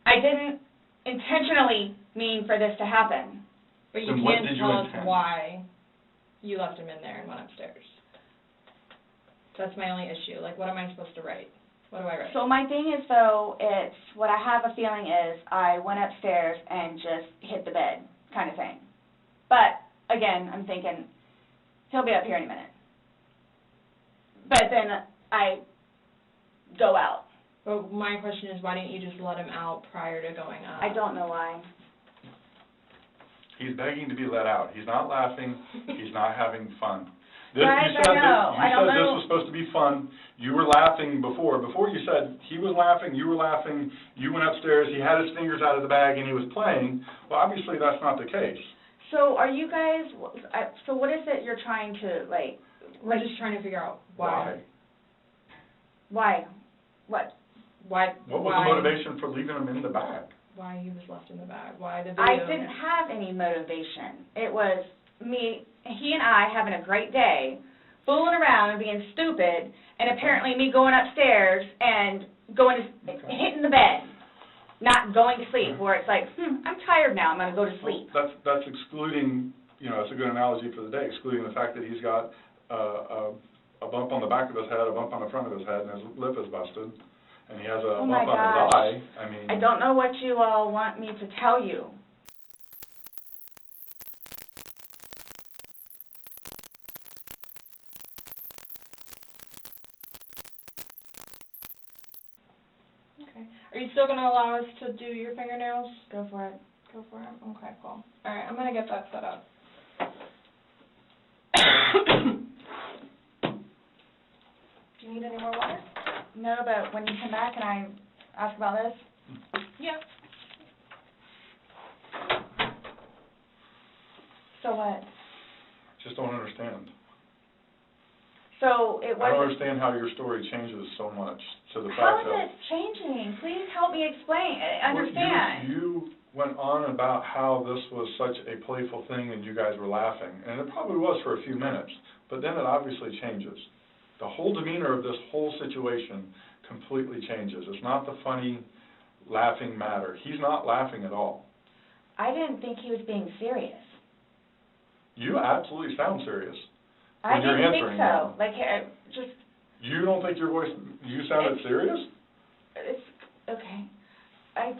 I didn't intentionally mean for this to happen. But you Then what can't did you tell us intend? why you left him in there and went upstairs. That's my only issue. Like, what am I supposed to write? What do I write? So my thing is, though, it's what I have a feeling is I went upstairs and just hit the bed kind of thing. But, again, I'm thinking he'll be up here any minute. But then I go out. But my question is, why didn't you just let him out prior to going up? I don't know why. He's begging to be let out. He's not laughing. He's not having fun. Guys, I know. I don't know. This was supposed to be fun. You were laughing before. Before you said he was laughing, you were laughing, you went upstairs, he had his fingers out of the bag, and he was playing. Well, obviously that's not the case. So are you guys, so what is it you're trying to, like... We're just trying to figure out why. Why? What? Why? What was the motivation for leaving him in the bag? Why he was left in the bag? Why the video? I didn't have any motivation. It was me, he and I having a great day, fooling around and being stupid, and apparently me going upstairs and hitting the bed, not going to sleep, where it's like, I'm tired now, I'm going to go to sleep. That's excluding, it's a good analogy for the day, excluding the fact that he's got a bump on the back of his head, a bump on the front of his head, and his lip is busted, and he has a bump on his eye. I don't know what you all want me to tell you. Okay. Are you still going to allow us to do your fingernails? Go for it. Go for it? Okay, cool. All right, I'm going to get that set up. Do you need any more water? No, but when you come back and I ask about this? Yeah. So what? Just don't understand. So it I don't wasn't... understand how your story changes so much to the How fact is it changing? Please help me explain, understand. You went on about how this was such a playful thing and you guys were laughing, and it probably was for a few minutes, but then it obviously changes. The whole demeanor of this whole situation completely changes. It's not the funny, laughing matter. He's not laughing at all. I didn't think he was being serious. You absolutely sound serious. I when you're didn't think answering so. Like, just... You don't think your voice, you sounded serious? It's, okay. I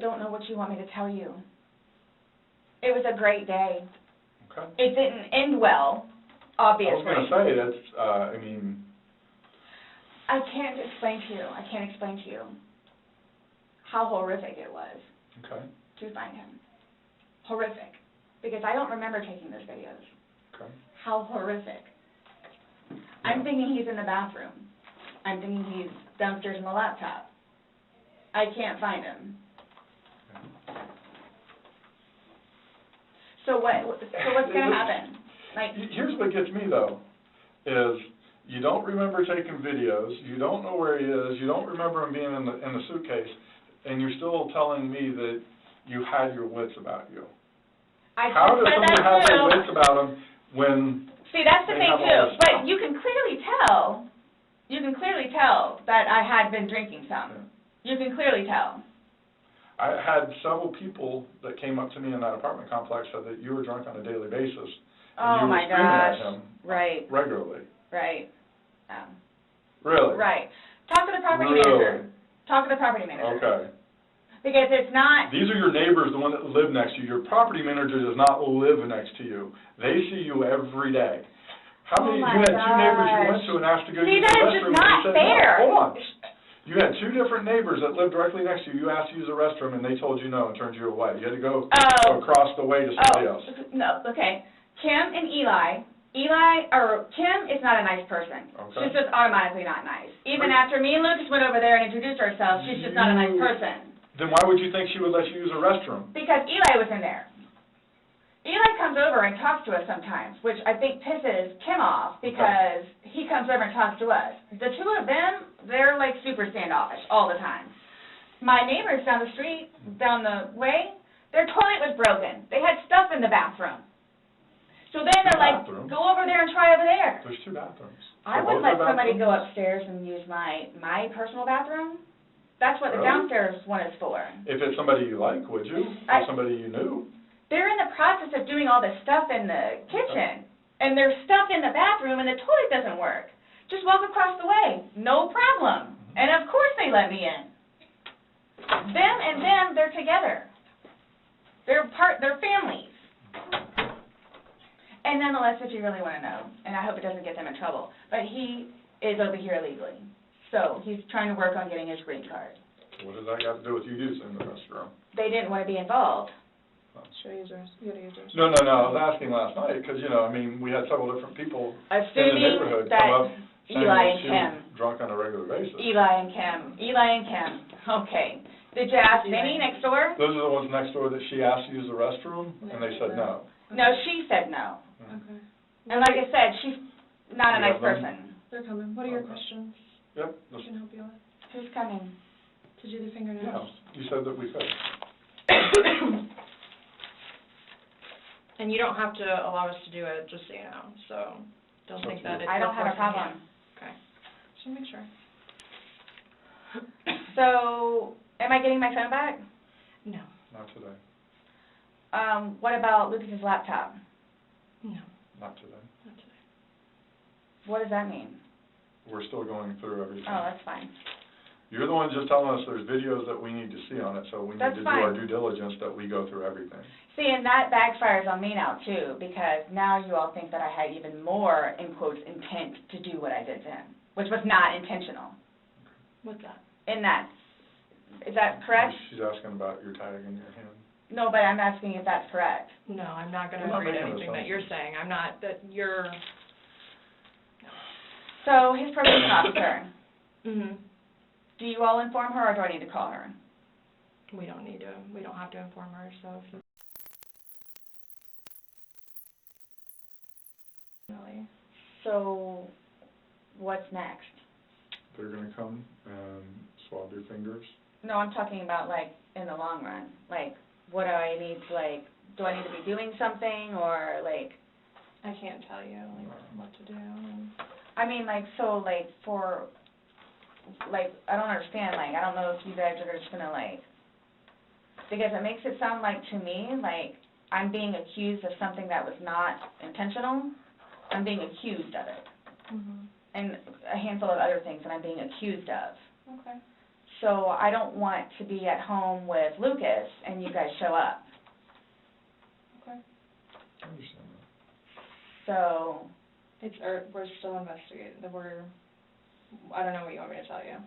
don't know what you want me to tell you. It was a great day. Okay. It didn't end well, obviously. I was going to say, that's, I can't explain to you. I can't explain to you how horrific it was to find him. Horrific. Because I don't remember taking those videos. Okay. How horrific. I'm thinking he's in the bathroom. I'm thinking he's downstairs in the laptop. I can't find him. So what's going to happen? Like, here's what gets me, though, is You don't remember taking videos. You don't know where he is. You don't remember him being in the suitcase. And you're still telling me that you had your wits about you. How does somebody have their wits about them when... See, that's the thing, too. But you can clearly tell that I had been drinking some. You can clearly tell. I had several people that came up to me in that apartment complex said that you were drunk on a daily basis. And you were screaming at him regularly. Right. Really? Right. Talk to the property manager. Talk to the property manager. Okay. Because it's not... These are your neighbors, the one that live next to you. Your property manager does not live next to you. They see you every day. How many? You had two neighbors you went to and asked to go use the restroom. See, that is just not fair. No. Hold on. You had two different neighbors that lived directly next to you. You asked to use the restroom, and they told you no and turned you away. You had to go across the way to somebody else. No, okay. Kim and Kim is not a nice person. Okay. She's just automatically not nice. Even after me and Lucas went over there and introduced ourselves, she's just not a nice person. Then why would you think she would let you use a restroom? Because Eli was in there. Eli comes over and talks to us sometimes, which I think pisses Kim off because he comes over and talks to us. The two of them, they're like super standoffish all the time. My neighbors down the street, down the way, their toilet was broken. They had stuff in the bathroom. So then they're like, go over there and try over there. There's two bathrooms. I wouldn't let somebody go upstairs and use my personal bathroom. That's what the downstairs one is for. If it's somebody you like, would you? Or somebody you knew? They're in the process of doing all this stuff in the kitchen, and there's stuff in the bathroom, and the toilet doesn't work. Just walk across the way. No problem. And of course they let me in. Them and them, they're together. They're families. And nonetheless, if you really want to know, and I hope it doesn't get them in trouble, but he is over here illegally. So he's trying to work on getting his green card. What does that got to do with you using the restroom? They didn't want to be involved. Should I use yours? You gotta use yours. No, I was asking last night because, we had several different people in the neighborhood come up saying Eli and she Kim. was drunk on a regular basis. Eli and Kim. Okay. Did you ask Vinny next door? Those are the ones next door that she asked to use the restroom, and they said no. No, she said no. Okay. And like I said, she's not a nice person. They're coming. What are your questions? Yep. I can help you with. Who's coming? To do the fingernails. Yeah, you said that we could. And you don't have to allow us to do it, just so you know. So don't think that it's... I don't have a problem. Okay. Just want to make sure. So, am I getting my phone back? No. Not today. What about Lucas's laptop? No. Not today. Not today. What does that mean? We're still going through everything. Oh, that's fine. You're the one just telling us there's videos that we need to see on it, so we need to do our due diligence that we go through everything. See, and that backfires on me now, too, because now you all think that I had even more, in quotes, intent to do what I did to him, which was not intentional. What's that? Is that correct? She's asking about your tag in your hand. No, but I'm asking if that's correct. No, I'm not going to agree to anything that you're saying. I'm not, that you're... So, his probation officer. Mm-hmm. Do you all inform her, or do I need to call her? We don't need to. We don't have to inform her, so if you... Really. So, what's next? They're going to come and swab your fingers. No, I'm talking about, in the long run. What do I need to, do I need to be doing something, or, I can't tell you, what to do. I mean, for... I don't understand, I don't know if you guys are just gonna, because it makes it sound to me, I'm being accused of something that was not intentional. I'm being accused of it. Mm-hmm. And a handful of other things that I'm being accused of. Okay. So I don't want to be at home with Lucas and you guys show up. Okay. I understand that. So... we're still investigating. I don't know what you want me to tell you.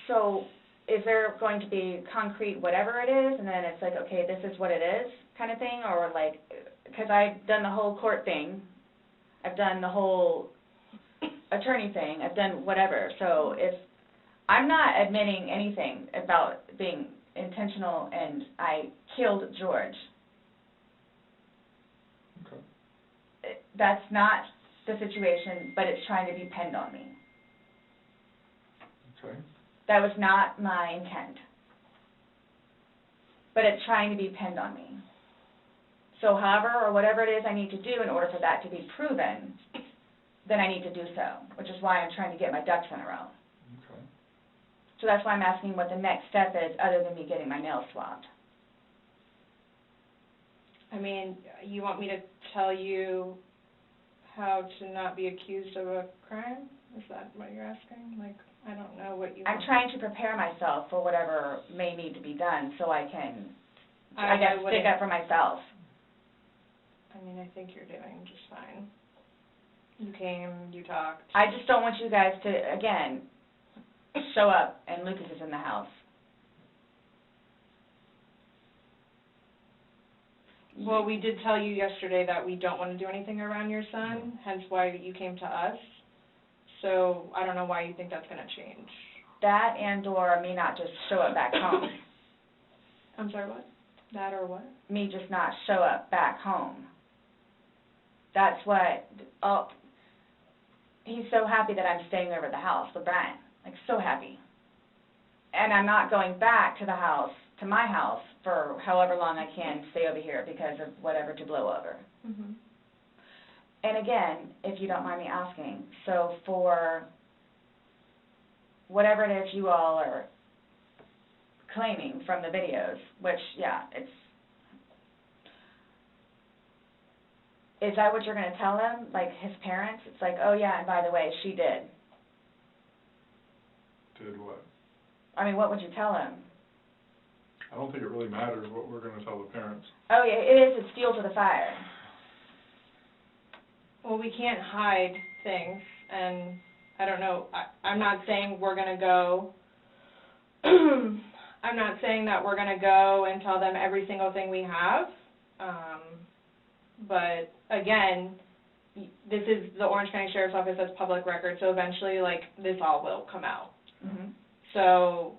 So, is there going to be concrete whatever it is, and then it's okay, this is what it is, kind of thing, or because I've done the whole court thing, I've done the whole attorney thing, I've done whatever, so if I'm not admitting anything about being intentional and I killed George. Okay. That's not the situation, but it's trying to be pinned on me. Okay. That was not my intent. But it's trying to be pinned on me. So however or whatever it is I need to do in order for that to be proven, then I need to do so, which is why I'm trying to get my ducks in a row. Okay. So that's why I'm asking what the next step is other than me getting my nails swabbed. I mean, you want me to tell you how to not be accused of a crime? Is that what you're asking? Like, I don't know what you I'm want. trying to prepare myself for whatever may need to be done so I can, I guess, stick wouldn't- up for myself. I mean, I think you're doing just fine. You came, you talked. I just don't want you guys to, again, show up and Lucas is in the house. Well, we did tell you yesterday that we don't want to do anything around your son, hence why you came to us. So I don't know why you think that's going to change. That and or me not just show up back home. I'm sorry, what? That or what? Me just not show up back home. That's what, he's so happy that I'm staying over at the house with Brian. Like, so happy. And I'm not going back to the house, to my house, for however long I can stay over here because of whatever to blow over. Mm-hmm. And again, if you don't mind me asking, so for whatever it is you all are claiming from the videos, which, yeah, is that what you're going to tell them, like his parents? It's like, oh yeah, and by the way, she did. Did what? I mean, what would you tell him? I don't think it really matters what we're going to tell the parents. Oh yeah, it is. It's fuel to the fire. Well, we can't hide things, and I don't know, I'm not saying we're going to go, I'm not saying that we're going to go and tell them every single thing we have, but again, this is the Orange County Sheriff's Office, that's public record, so eventually, like, this all will come out. Mm-hmm. So,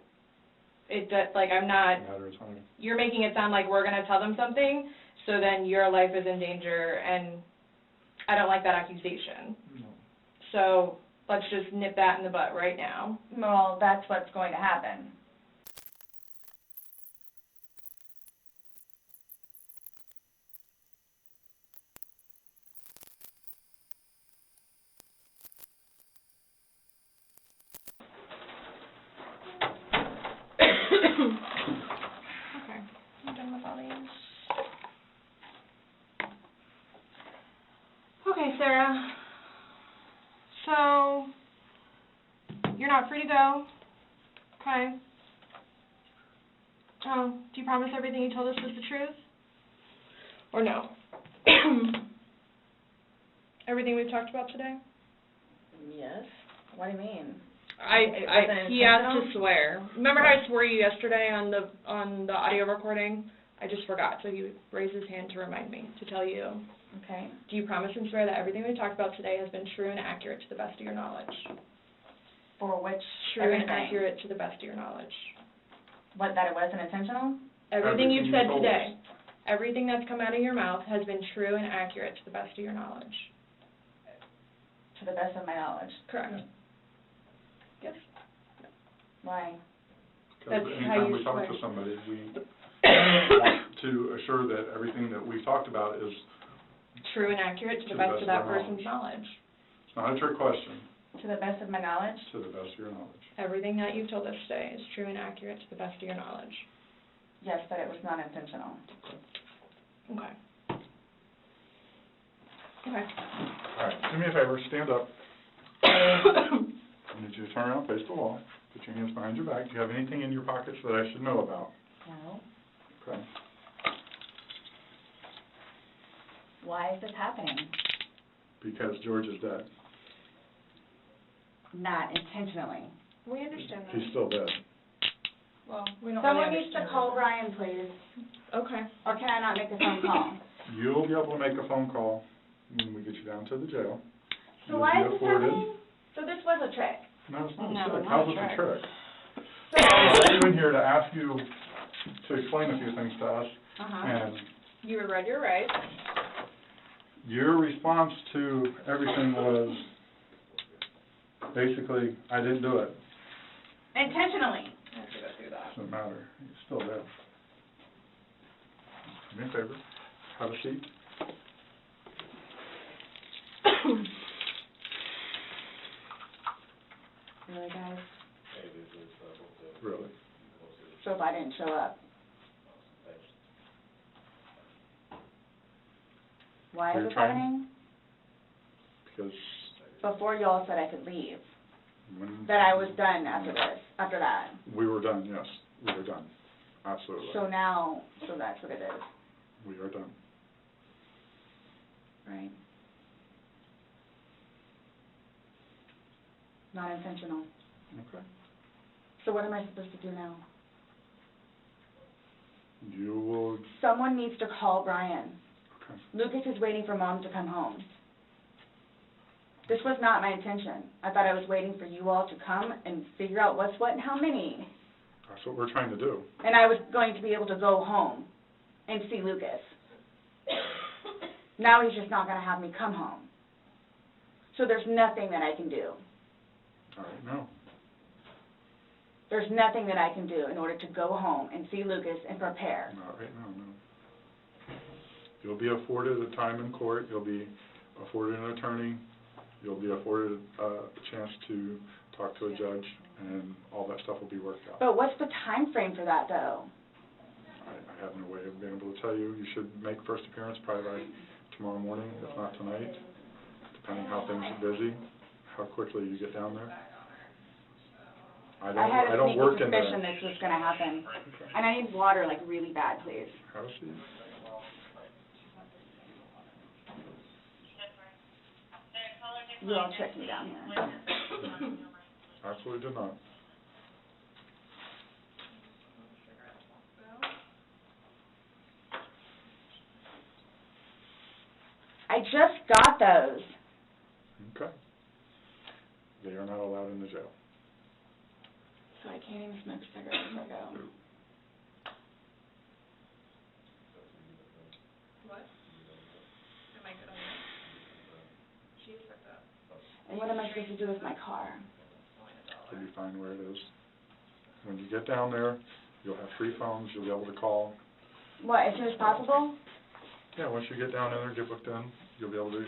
like, I'm not, Matters, honey. you're making it sound like we're going to tell them something, so then your life is in danger, and I don't like that accusation. No. So let's just nip that in the butt right now. Well, that's what's going to happen. Okay, I'm done with all these. Okay, Sarah. So, you're not free to go. Okay. Oh, do you promise everything you told us was the truth? Or no? Everything we've talked about today? Yes. What do you mean? He asked to swear. Remember how I swore you yesterday on the audio recording? I just forgot, so he raised his hand to remind me, to tell you. Okay. Do you promise and swear that everything we talked about today has been true and accurate to the best of your knowledge? For which True and accurate to the best of your knowledge. What, that it wasn't intentional? Everything you've said today, everything that's come out of your mouth has been true and accurate to the best of your knowledge. To the best of my knowledge. Correct. Yes. Why? Because That's how anytime you we talk swear. to somebody, we want to assure that everything that we've talked about is True and accurate to the best of that person's knowledge. It's not a trick question. To the best of my knowledge? To the best of your knowledge. Everything that you've told us today is true and accurate to the best of your knowledge. Yes, but it was not intentional. Okay. Okay. All right, do me a favor, stand up. I need you to turn around, face the wall, put your hands behind your back. Do you have anything in your pockets that I should know about? No. Okay. Why is this happening? Because George is dead. Not intentionally. We understand that. He's still dead. Well, we don't Someone really needs to understand call that. Brian, please. Okay. Or can I not make a phone call? You'll be able to make a phone call when we get you down to the jail. So You'll why be is this afforded- happening? So this was a trick. No, it's not No, a trick. not How's a it a trick. trick? I'm in here to ask you to explain a few things to us, Uh-huh. and You were read your rights. Your response to everything was basically, I didn't do it. Intentionally. I have to go through that. Doesn't matter. You still did. Do me a favor. Have a seat. Really, guys? Really? So if I didn't show up, why is this happening? Because Before y'all said I could leave, when that I was done after that. we were done, yes, we were done. Absolutely. So now, so that's what it is, We are done. right? Not intentional. Okay. So what am I supposed to do now? You will, Someone needs to call Brian. okay. Lucas is waiting for Mom to come home. This was not my intention. I thought I was waiting for you all to come and figure out what's what and how many. That's what we're trying to do. And I was going to be able to go home and see Lucas. Now he's just not going to have me come home. So there's nothing that I can do. All right, no. There's nothing that I can do in order to go home and see Lucas and prepare. Not right now, no. You'll be afforded a time in court, you'll be afforded an attorney, you'll be afforded a chance to talk to a judge, and all that stuff will be worked out. But what's the time frame for that, though? I have no way of being able to tell you. You should make first appearance probably by tomorrow morning, if not tonight, depending how things are busy, how quickly you get down there. I had a don't work sneaky in there. suspicion this was going to happen. And I need water, like, really bad, please. Have a seat. You all tricked me down here. Absolutely did not. I just got those. Okay. They are not allowed in the jail. So I can't even smoke cigarettes if I go. What? Am I good on that? She's hooked up. And what am I supposed to do with my car? You'll be fine where it is. When you get down there, you'll have 3 phones, you'll be able to call. What, as soon as possible? Yeah, once you get down there, get booked in, you'll be able to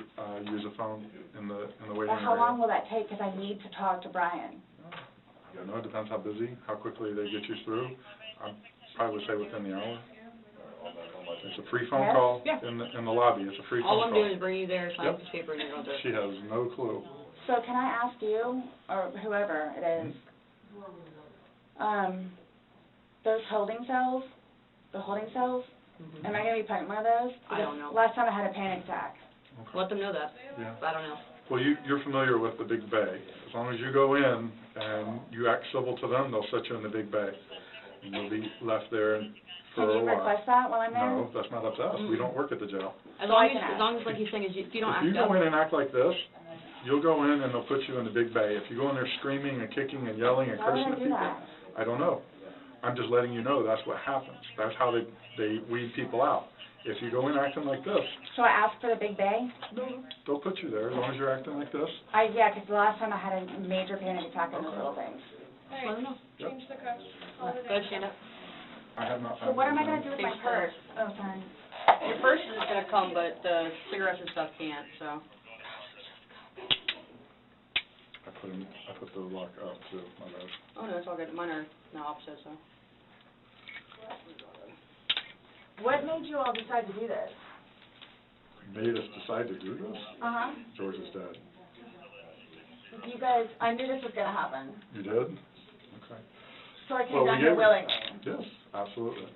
use a phone in the waiting Well, how area. long will that take? Because I need to talk to Brian. I don't know, it depends how busy, how quickly they get you through. I probably would say within the hour. It's a free phone Yes? call Yeah. in the lobby, it's a free phone call. All I'm doing is bringing you there, sign Yep. a piece of paper, and you're going to do it. She has no clue. So can I ask you, or whoever it is, those holding cells, the holding cells, Mhm. am I going to be put in one of those? I don't know. Last time I had a panic attack. Let them know that. Yeah. I don't know. Well, you're familiar with the big bay. As long as you go in and you act civil to them, they'll set you in the big bay. And you'll be left there for Can a you while. request that while I'm there? No, that's not up to us. We don't work at the jail. As So long I as, can ask. like he's saying, is if you don't If act you up. go in and act like this, you'll go in and they'll put you in the big bay. If you go in there screaming and kicking and yelling and Why would cursing I at do people, that? I don't know. I'm just letting you know that's what happens. That's how they weed people out. If you go in acting like this, So I asked for the big bay? they'll put you there as long as you're acting like this. Yeah, because the last time I had a major panic attack on those little things. Hey, Let them know. Yep. change the cuffs. Call it Go ahead, stand up. I have not So found what am I anything. going to do with my purse? Oh, sorry. Your purse is going to come, but the cigarettes and stuff can't, so. I put the lock up too, my bad. Oh, no, it's all good. Mine are the opposite, so. What made you all decide to do this? Made us decide to do this? Uh-huh. George is dead. You guys, I knew this was going to happen. You did? Okay. So I came Well, down we here gave- willingly. Yes, absolutely.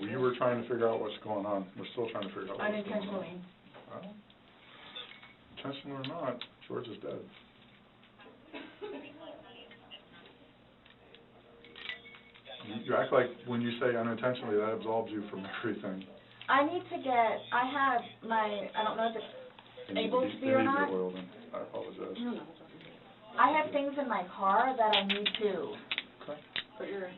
We were trying to figure out what's going on. We're still trying to figure out what's going on. Unintentionally. Well, intentional or not, George is dead. You act like when you say unintentionally, that absolves you from everything. I need to get, I have my, I don't know if it's able to be or They need not. your oil, then. I apologize. No, no. I have things in my car that I need to. Okay. Put your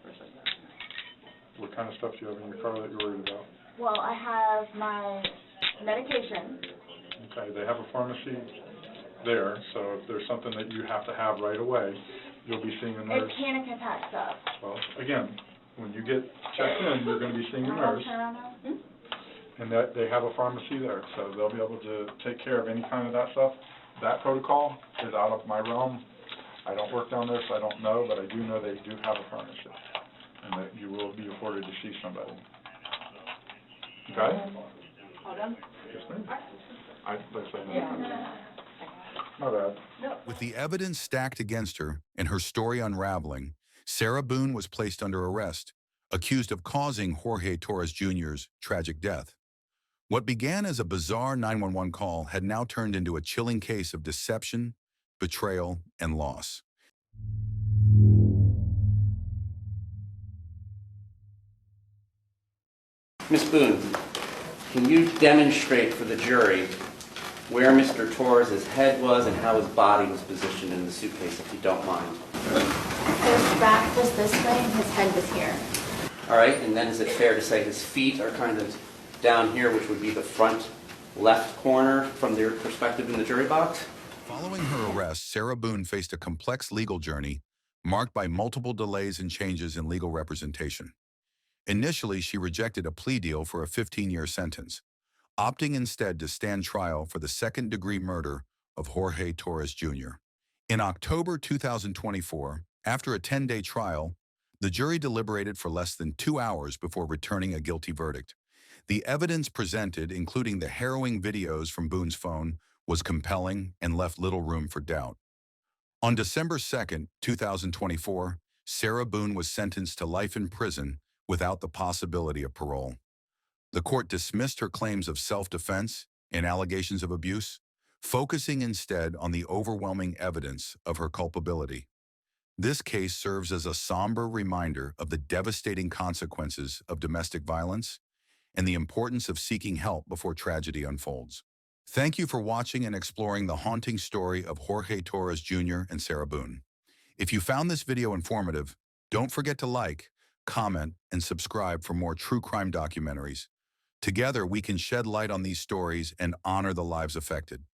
purse like that. What kind of stuff do you have in your car that you're worried about? Well, I have my medication. Okay, they have a pharmacy there, so if there's something that you have to have right away, you'll be seeing a nurse. It's panic attack stuff. Well, again, when you get checked in, you're going to be seeing a nurse, and that they have a pharmacy there, so they'll be able to take care of any kind of that stuff. That protocol is out of my realm. I don't work down there, so I don't know, but I do know they do have a pharmacy, and that you will be afforded to see somebody. Okay? All done? Yes, ma'am. Let's say no. My bad. With the evidence stacked against her and her story unraveling, Sarah Boone was placed under arrest, accused of causing Jorge Torres Jr.'s tragic death. What began as a bizarre 911 call had now turned into a chilling case of deception, betrayal, and loss. Ms. Boone, can you demonstrate for the jury where Mr. Torres' head was and how his body was positioned in the suitcase, if you don't mind? His back was this way and his head was here. All right, and then is it fair to say his feet are kind of down here, which would be the front left corner from their perspective in the jury box? Following her arrest, Sarah Boone faced a complex legal journey marked by multiple delays and changes in legal representation. Initially, she rejected a plea deal for a 15-year sentence, opting instead to stand trial for the second-degree murder of Jorge Torres Jr. In October 2024, after a 10-day trial, the jury deliberated for less than 2 hours before returning a guilty verdict. The evidence presented, including the harrowing videos from Boone's phone, was compelling and left little room for doubt. On December 2, 2024, Sarah Boone was sentenced to life in prison without the possibility of parole. The court dismissed her claims of self-defense and allegations of abuse, focusing instead on the overwhelming evidence of her culpability. This case serves as a somber reminder of the devastating consequences of domestic violence and the importance of seeking help before tragedy unfolds. Thank you for watching and exploring the haunting story of Jorge Torres Jr. and Sarah Boone. If you found this video informative, don't forget to like, comment, and subscribe for more true crime documentaries. Together, we can shed light on these stories and honor the lives affected.